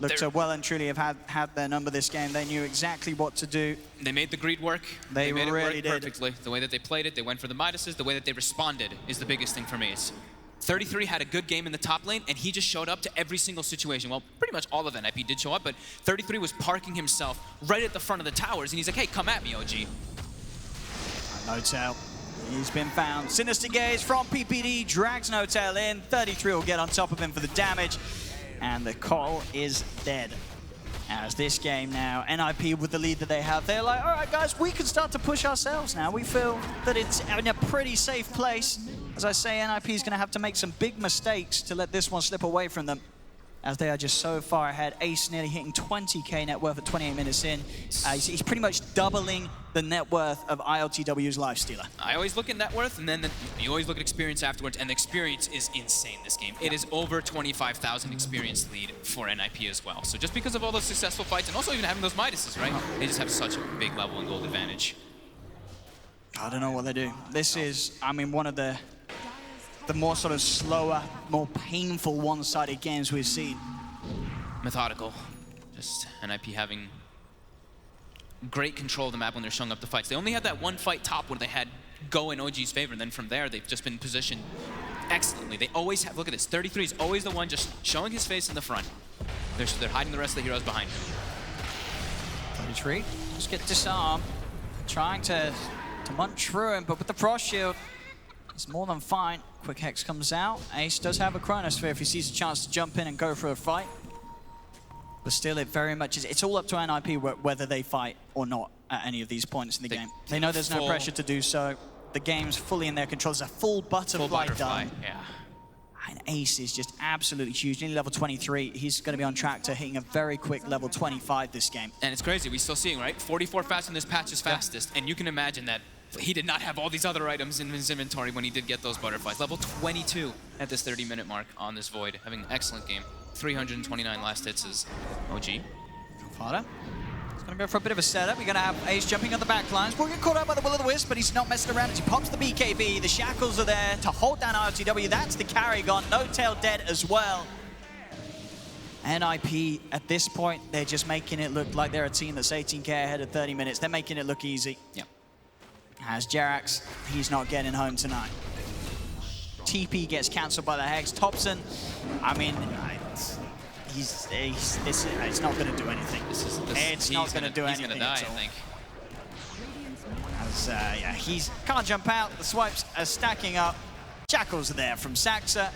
look to well and truly have had their number this game. They knew exactly what to do. They made the greed work. They made really it did. work perfectly. The way that they played it, they went for the Midases, the way that they responded is the biggest thing for me. 33 had a good game in the top lane, and he just showed up to every single situation. Well, pretty much all of NIP did show up, but 33 was parking himself right at the front of the towers, and he's like, hey, come at me, OG. NoTail, he's been found. Sinister Gaze from PPD drags NoTail in. 33 will get on top of him for the damage, and the call is dead. As this game now, NIP with the lead that they have, they're like, all right, guys, we can start to push ourselves now. We feel that it's in a pretty safe place. As I say, NIP is going to have to make some big mistakes to let this one slip away from them, as they are just so far ahead. Ace nearly hitting 20k net worth at 28 minutes in. He's pretty much doubling the net worth of ILTW's Lifestealer. I always look at net worth, and then you always look at experience afterwards, and the experience is insane this game. It is over 25,000 experience lead for NIP as well. So just because of all those successful fights, and also even having those Midases, right? They just have such a big level and gold advantage. I don't know what they do. This is, I mean, one of the more sort of slower, more painful one-sided games we've seen. Methodical. Just NIP having great control of the map when they're showing up the fights. They only had that one fight top where they had go in OG's favor, and then from there, they've just been positioned excellently. They always have, look at this, 33 is always the one just showing his face in the front. They're hiding the rest of the heroes behind him. 33, just get disarmed, trying to munch through him, but with the frost shield, it's more than fine. Quick Hex comes out. Ace does have a Chronosphere if he sees a chance to jump in and go for a fight. But still, it very much is, it's all up to NIP whether they fight or not at any of these points in the game. They know there's no pressure to do so. The game's fully in their control. There's a full butterfly done. Yeah. And Ace is just absolutely huge. Nearly level 23. He's going to be on track to hitting a very quick level 25 this game. And it's crazy. We're still seeing, right? 44 fast in this patch is fastest. And you can imagine that he did not have all these other items in his inventory when he did get those butterflies. Level 22 at this 30-minute mark on this Void. Having an excellent game. 329 last hits is OG. Fada. He's going to go for a bit of a setup. We're going to have Ace jumping on the back lines. We'll get caught out by the Will-O-the-Wisp, but he's not messing around as he pops the BKB. The shackles are there to hold down ILTW. That's the carry gone. NoTail dead as well. NIP, at this point, they're just making it look like they're a team that's 18k ahead of 30 minutes. They're making it look easy. Yep. As Jerax, he's not getting home tonight. TP gets cancelled by the Hex. Thompson, I mean, it's not going to do anything. It's not going to do anything. He's going to die, I think. As, yeah, he can't jump out. The swipes are stacking up. Jackals are there from Saxa,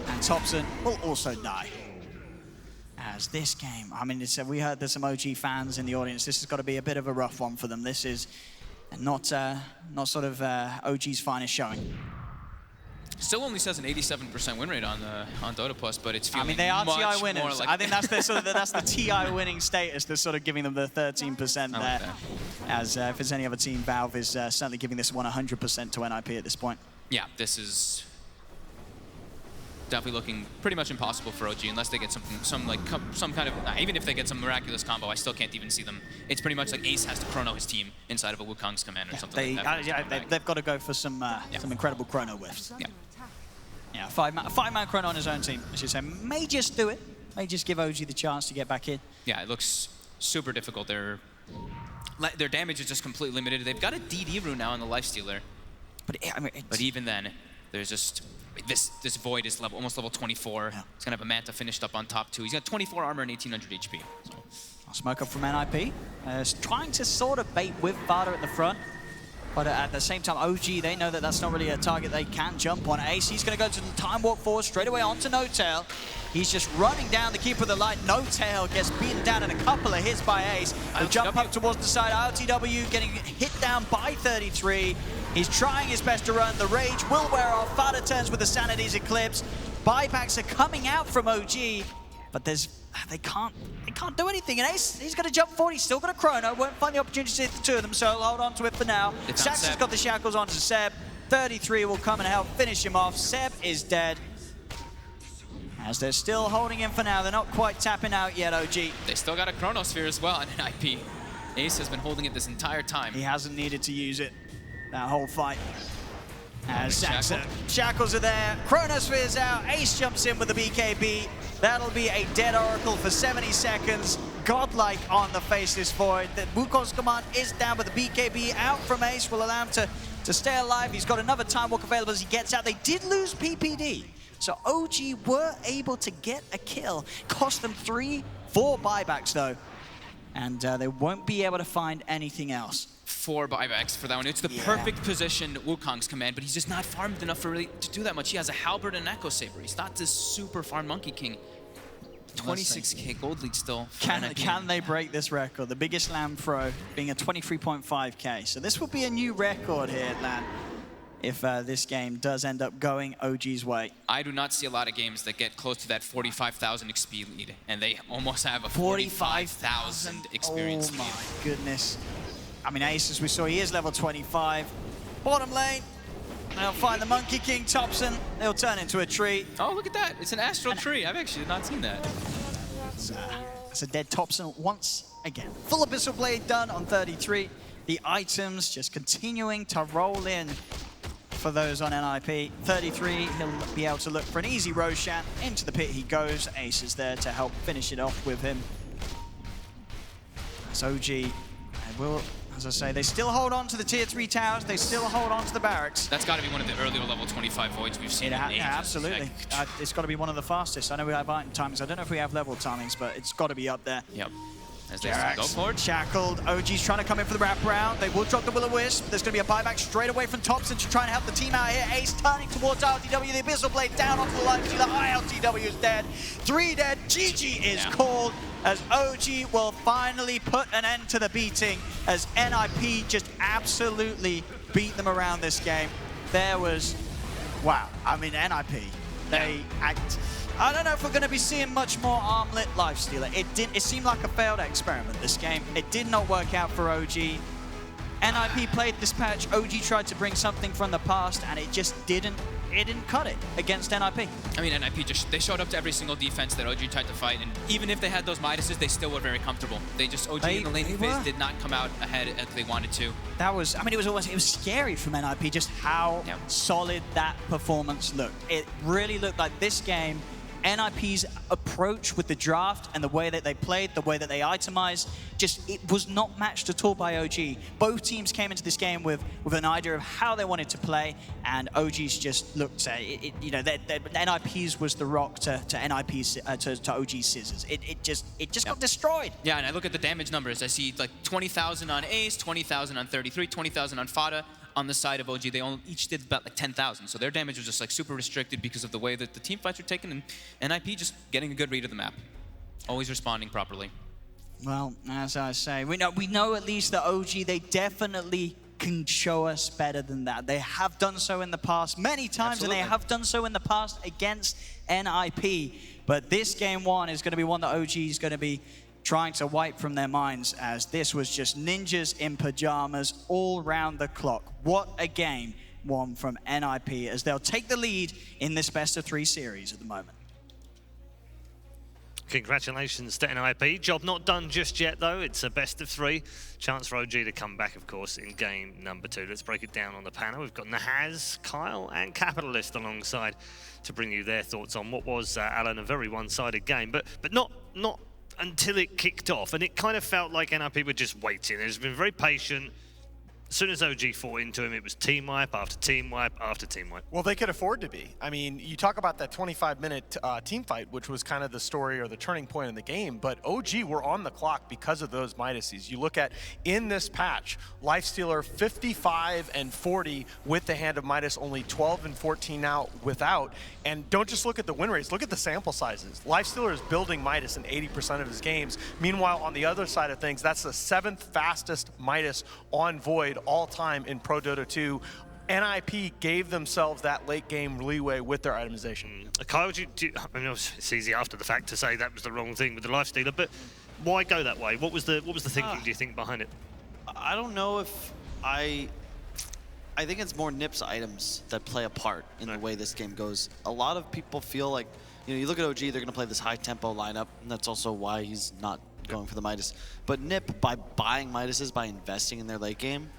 and Thompson will also die. As this game, I mean, we heard there's some OG fans in the audience. This has got to be a bit of a rough one for them. This is not sort of OG's finest showing. Still only says an 87% win rate on Dota Plus, but it's feeling I mean, they are much TI winners. More like I think that's that's the TI winning status that's sort of giving them the 13% there. Like as if it's any other team, Valve is certainly giving this one 100% to NIP at this point. Yeah, this is definitely looking pretty much impossible for OG unless they get some kind of, even if they get some miraculous combo, I still can't even see them. It's pretty much like Ace has to chrono his team inside of a Wukong's command or something like that. They've got to go for some incredible chrono whiffs. Yeah, five-man chrono on his own team, as you say, may just do it. May just give OG the chance to get back in. Yeah, it looks super difficult. Their damage is just completely limited. They've got a DD rune now on the Lifestealer. But even then, there's just this Void is almost level 24. Yeah. He's gonna have a Manta finished up on top too. He's got 24 armor and 1800 HP. So. Smoke up from NIP. Trying to sort of bait with Vada at the front. But at the same time, OG, they know that that's not really a target they can jump on. Ace, he's going to go to the time walk forward straight away onto NoTail. He's just running down the Keeper of the Light. NoTail gets beaten down in a couple of hits by Ace. The jump up towards the side. ILTW getting hit down by 33. He's trying his best to run. The Rage will wear off. Fada turns with the Sanity's Eclipse. Buybacks are coming out from OG, but they can't do anything. And Ace, he's going to jump forward. He's still got a chrono. Won't find the opportunity to hit the two of them, so he'll hold on to it for now. Sax has got the shackles onto Seb. 33 will come and help finish him off. Seb is dead. As they're still holding him for now. They're not quite tapping out yet, OG. They still got a Chronosphere as well on NIP. Ace has been holding it this entire time. He hasn't needed to use it that whole fight. As Saxa, shackles are there, Chronosphere's out, Ace jumps in with the BKB. That'll be a dead Oracle for 70 seconds. Godlike on the Faceless Void. The Wukong's command is down, but the BKB out from Ace will allow him to stay alive. He's got another time walk available as he gets out. They did lose PPD, so OG were able to get a kill. Cost them 3-4 buybacks though, and they won't be able to find anything else. 4 buybacks for that one. It's the perfect position Wukong's command, but he's just not farmed enough to do that much. He has a Halberd and Echo Saber. He's not this super farm Monkey King. 26K gold lead still. Can they break this record? The biggest LAN throw being a 23.5K. So this will be a new record here at LAN if this game does end up going OG's way. I do not see a lot of games that get close to that 45,000 XP lead, and they almost have a 45,000 experience lead. Oh my goodness. I mean, Ace, as we saw, he is level 25. Bottom lane, they'll find the Monkey King Thompson. They'll turn into a tree. Oh, look at that. It's an astral tree. I've actually not seen that. It's a dead Thompson once again. Full Abyssal Blade done on 33. The items just continuing to roll in for those on NIP. 33, he'll be able to look for an easy Roshan. Into the pit he goes. Ace is there to help finish it off with him. As OG, they will, as I say, they still hold on to the tier 3 towers. They still hold on to the barracks. That's got to be one of the earlier level 25 voids we've seen in ages. Yeah, absolutely. It's got to be one of the fastest. I know we have item timings. I don't know if we have level timings, but it's got to be up there. Yep. As they Jerax, go forward. Shackled. OG's trying to come in for the wraparound. They will drop the Will-O-Wisp. There's going to be a buyback straight away from Thompson to try and help the team out here. Ace turning towards ILTW. The Abyssal Blade down onto the life stealer. ILTW is dead. 3 dead. GG is called as OG will finally put an end to the beating as NIP just absolutely beat them around this game. There was, wow. I mean, NIP, they act. I don't know if we're going to be seeing much more armlet lifestealer. It seemed like a failed experiment, this game. It did not work out for OG. NIP played this patch. OG tried to bring something from the past, and it just didn't cut it against NIP. I mean, NIP they showed up to every single defense that OG tried to fight, and even if they had those Midases, they still were very comfortable. They just, OG in the laning phase did not come out ahead as they wanted to. That was, I mean, it was scary from NIP just how solid that performance looked. It really looked like this game, NIP's approach with the draft and the way that they played, the way that they itemized, just it was not matched at all by OG. Both teams came into this game with an idea of how they wanted to play, and OG's just looked, you know, NIP's was the rock to NIP's to OG's scissors. It just got destroyed. Yeah, and I look at the damage numbers. I see like 20,000 on Ace, 20,000 on 33, 20,000 on Fada. On the side of OG, they each did about like 10,000. So their damage was just like super restricted because of the way that the team fights were taken, and NIP just getting a good read of the map. Always responding properly. Well, as I say, we know at least that OG, they definitely can show us better than that. They have done so in the past many times, and they have done so in the past against NIP. But this game one is going to be one that OG is going to be trying to wipe from their minds, as this was just ninjas in pajamas all round the clock. What a game won from NIP, as they'll take the lead in this best-of-3 series at the moment. Congratulations to NIP. Job not done just yet, though. It's a best-of-3. Chance for OG to come back, of course, in game number 2. Let's break it down on the panel. We've got Nahaz, Kyle, and Capitalist alongside to bring you their thoughts on what was, Alan, a very one-sided game, but not until it kicked off, and it kind of felt like NIP were just waiting. It's been very patient. As soon as OG fought into him, it was team wipe after team wipe after team wipe. Well, they could afford to be. I mean, you talk about that 25-minute team fight, which was kind of the story or the turning point in the game, but OG were on the clock because of those Midases. You look at, in this patch, Lifestealer 55 and 40 with the Hand of Midas, only 12 and 14 now without. And don't just look at the win rates, look at the sample sizes. Lifestealer is building Midas in 80% of his games. Meanwhile, on the other side of things, that's the 7th fastest Midas on Void all time in Pro Dota 2. NIP gave themselves that late game leeway with their itemization. Kyle, I know it's easy after the fact to say that was the wrong thing with the Lifestealer, but why go that way? What was the thinking, do you think, behind it? I don't know if I think it's more NIP's items that play a part in the way this game goes. A lot of people feel like, you know, you look at OG, they're going to play this high tempo lineup, and that's also why he's not going for the Midas. But NIP, by buying Midases, by investing in their late game,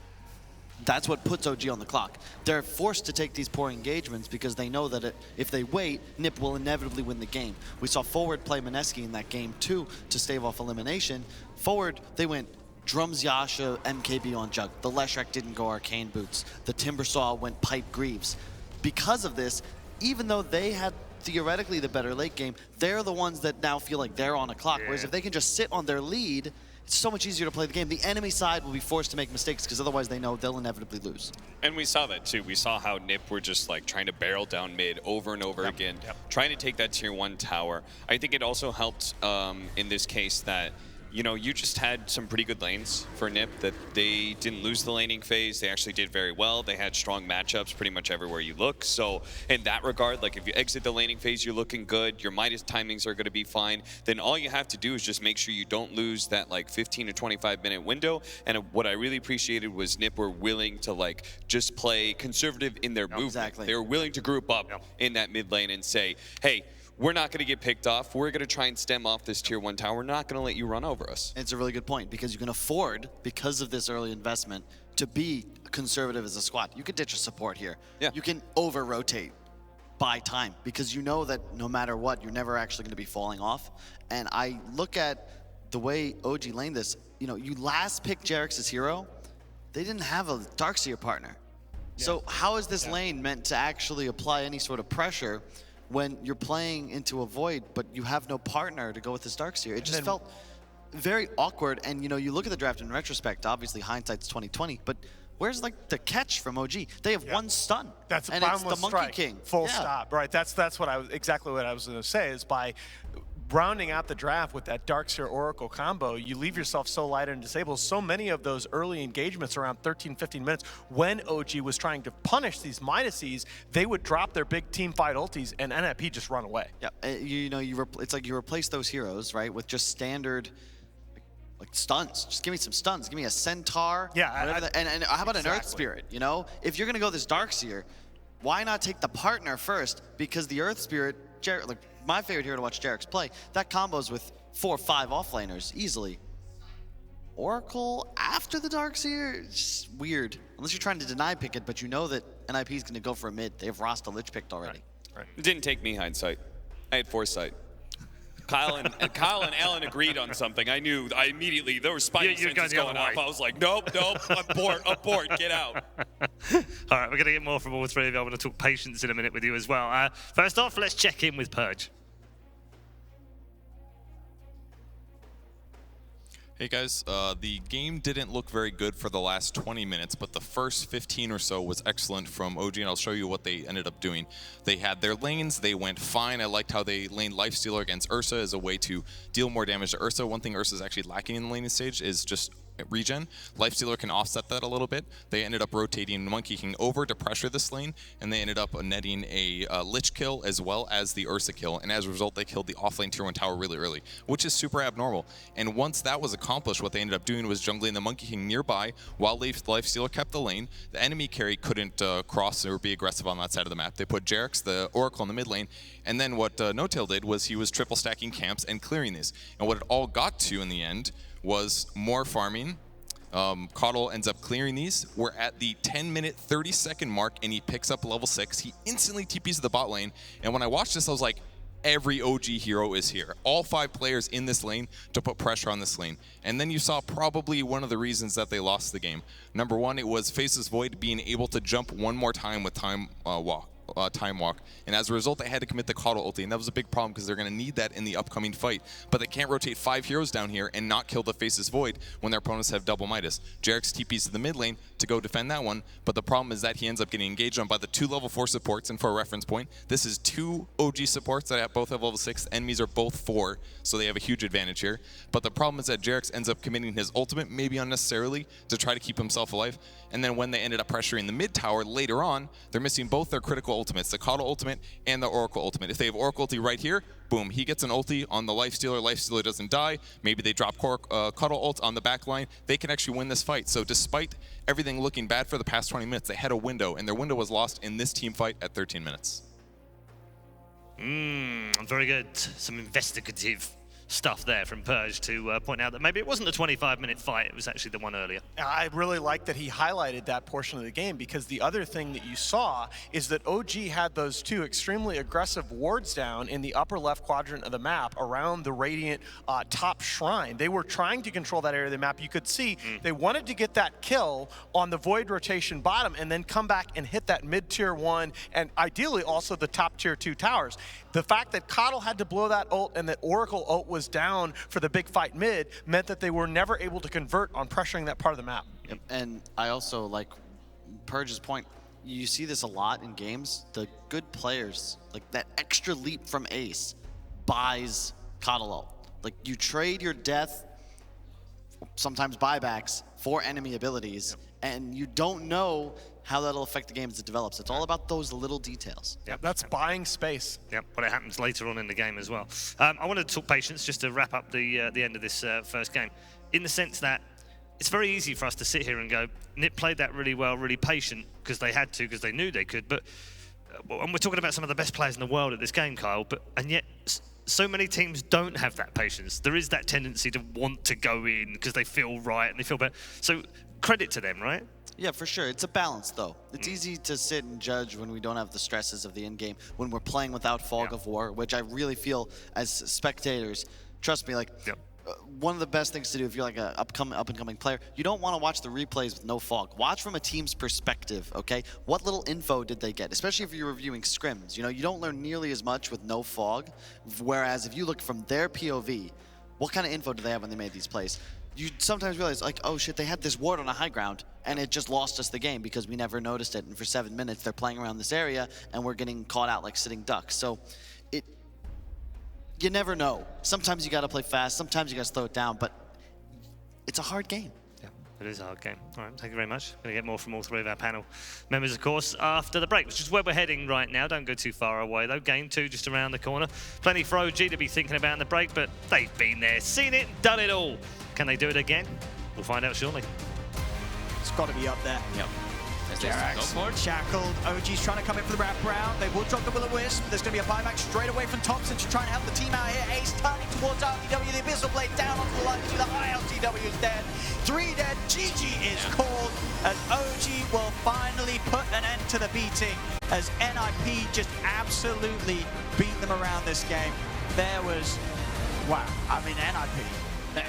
that's what puts OG on the clock. They're forced to take these poor engagements because they know that if they wait, NIP will inevitably win the game. We saw Forward play Mineski in that game too to stave off elimination. Forward, they went Drums Yasha, MKB on Jug. The Leshrac didn't go Arcane Boots. The Timbersaw went Pipe Greaves. Because of this, even though they had theoretically the better late game, they're the ones that now feel like they're on a clock. Whereas if they can just sit on their lead it's so much easier to play the game. The enemy side will be forced to make mistakes because otherwise they know they'll inevitably lose. And we saw that too. We saw how NiP were just like trying to barrel down mid over and over again, trying to take that tier 1 tower. I think it also helped in this case that you just had some pretty good lanes for NiP, that they didn't lose the laning phase. They actually did very well. They had strong matchups pretty much everywhere you look. So in that regard, like if you exit the laning phase, you're looking good. Your Midas timings are going to be fine. Then all you have to do is just make sure you don't lose that like 15 to 25 minute window. And what I really appreciated was NiP were willing to like just play conservative in their movement. Exactly. They were willing to group up in that mid lane and say, hey, we're not going to get picked off. We're going to try and stem off this tier 1 tower. We're not going to let you run over us. It's a really good point because you can afford, because of this early investment, to be conservative as a squad. You could ditch a support here. Yeah. You can over-rotate, buy time, because you know that no matter what, you're never actually going to be falling off. And I look at the way OG laned this, you last picked Jarek's as hero. They didn't have a Darkseer partner. Yeah. So how is this lane meant to actually apply any sort of pressure when you're playing into a void, but you have no partner to go with this Darkseer? It just felt very awkward. And you look at the draft in retrospect. Obviously, hindsight's 2020. But where's like the catch from OG? They have one stun. That's a and boundless it's the Monkey strike. King. Full stop. Right. That's what exactly what I was going to say is by rounding out the draft with that Darkseer Oracle combo, you leave yourself so light and disabled. So many of those early engagements around 13, 15 minutes, when OG was trying to punish these Midases, they would drop their big team fight ultis and NIP just run away. Yeah, it's like you replace those heroes, right, with just standard like stuns. Just give me some stuns. Give me a Centaur. Yeah. And how about an Earth Spirit, If you're going to go this Darkseer, why not take the partner first? Because the Earth Spirit, like my favorite hero to watch Jarek's play, that combos with 4 or 5 offlaners easily. Oracle after the Darkseer, it's just weird. Unless you're trying to deny pick it, but you know that NIP is going to go for a mid. They have Rasta Lich picked already. Right. It didn't take me hindsight. I had foresight. Kyle and Alan agreed on something. I knew. I immediately, there were spidey senses going off. I was like, nope, abort, get out. All right, we're going to get more from all 3 of you. I want to talk patience in a minute with you as well. First off, let's check in with Purge. Hey guys, the game didn't look very good for the last 20 minutes, but the first 15 or so was excellent from OG, and I'll show you what they ended up doing. They had their lanes, they went fine. I liked how they laned Lifestealer against Ursa as a way to deal more damage to Ursa. One thing Ursa's actually lacking in the laning stage is just regen. Lifestealer can offset that a little bit. They ended up rotating Monkey King over to pressure this lane, and they ended up netting a Lich kill as well as the Ursa kill, and as a result they killed the offlane tier 1 tower really early, which is super abnormal. And once that was accomplished, what they ended up doing was jungling the Monkey King nearby while Lifestealer kept the lane. The enemy carry couldn't cross or be aggressive on that side of the map. They put Jarek's, the Oracle, in the mid lane, and then what NoTail did was he was triple stacking camps and clearing these. And what it all got to in the end was more farming. Caudle ends up clearing these. We're at the 10-minute, 30-second mark, and he picks up level 6. He instantly TPs to the bot lane, and when I watched this, I was like, every OG hero is here. All 5 players in this lane to put pressure on this lane. And then you saw probably one of the reasons that they lost the game. Number 1, it was Faceless Void being able to jump one more time with time walk. And as a result, they had to commit the Caudle ulti, and that was a big problem because they're going to need that in the upcoming fight. But they can't rotate 5 heroes down here and not kill the Faceless Void when their opponents have double Midas. Jarek's TPs to the mid lane to go defend that one, but the problem is that he ends up getting engaged on by the 2 level 4 supports, and for a reference point, this is 2 OG supports that both have level 6, enemies are both 4, so they have a huge advantage here. But the problem is that Jarek's ends up committing his ultimate, maybe unnecessarily, to try to keep himself alive, and then when they ended up pressuring the mid tower later on, they're missing both their critical ultimates, the Caudle ultimate and the Oracle ultimate. If they have Oracle ulti right here, boom, he gets an ulti on the Lifestealer. Lifestealer doesn't die. Maybe they drop Caudle ult on the back line. They can actually win this fight. So despite everything looking bad for the past 20 minutes, they had a window, and their window was lost in this team fight at 13 minutes. Very good. Some investigative stuff there from Purge to point out that maybe it wasn't a 25-minute fight, it was actually the one earlier. I really like that he highlighted that portion of the game, because the other thing that you saw is that OG had those 2 extremely aggressive wards down in the upper left quadrant of the map around the Radiant top shrine. They were trying to control that area of the map. You could see they wanted to get that kill on the Void rotation bottom and then come back and hit that mid-tier 1 and ideally also the top tier 2 towers. The fact that Caudle had to blow that ult and that Oracle ult was down for the big fight mid meant that they were never able to convert on pressuring that part of the map. Yep. And I also, like Purge's point, you see this a lot in games. The good players, like that extra leap from ace, buys coddle ult. Like you trade your death, sometimes buybacks, for enemy abilities, and you don't know how that'll affect the game as it develops. It's all about those little details. Yep, that's buying space. Yep, but it happens later on in the game as well. I wanted to talk patience just to wrap up the end of this first game, in the sense that it's very easy for us to sit here and go, Nip played that really well, really patient, because they had to, because they knew they could, but and we're talking about some of the best players in the world at this game, Kyle, and yet so many teams don't have that patience. There is that tendency to want to go in because they feel right and they feel better. So credit to them, right? Yeah, for sure. It's a balance, though. It's easy to sit and judge when we don't have the stresses of the end game, when we're playing without fog of war, which I really feel as spectators, trust me, like one of the best things to do if you're like an up-and-coming player, you don't want to watch the replays with no fog. Watch from a team's perspective, okay? What little info did they get? Especially if you're reviewing scrims. You know, you don't learn nearly as much with no fog, whereas if you look from their POV, what kind of info do they have when they made these plays? You sometimes realize, like, oh shit, they had this ward on a high ground, and it just lost us the game because we never noticed it. And for 7 minutes, they're playing around this area, and we're getting caught out like sitting ducks. So you never know. Sometimes you got to play fast. Sometimes you got to slow it down. But it's a hard game. Yeah, it is a hard game. All right, thank you very much. Going to get more from all three of our panel members, of course, after the break, which is where we're heading right now. Don't go too far away, though. Game 2 just around the corner. Plenty for OG to be thinking about in the break, but they've been there, seen it, done it all. Can they do it again? We'll find out shortly. It's got to be up there. Yep. Shackled. OG's trying to come in for the wraparound. They will drop the Will-O-Wisp. There's going to be a buyback straight away from Thompson to try and help the team out here. Ace turning towards RTW. The Abyssal Blade down onto the line. To the high RTW is dead. 3 dead. GG is called as OG will finally put an end to the beating as NIP just absolutely beat them around this game. There was, wow. I mean, NIP,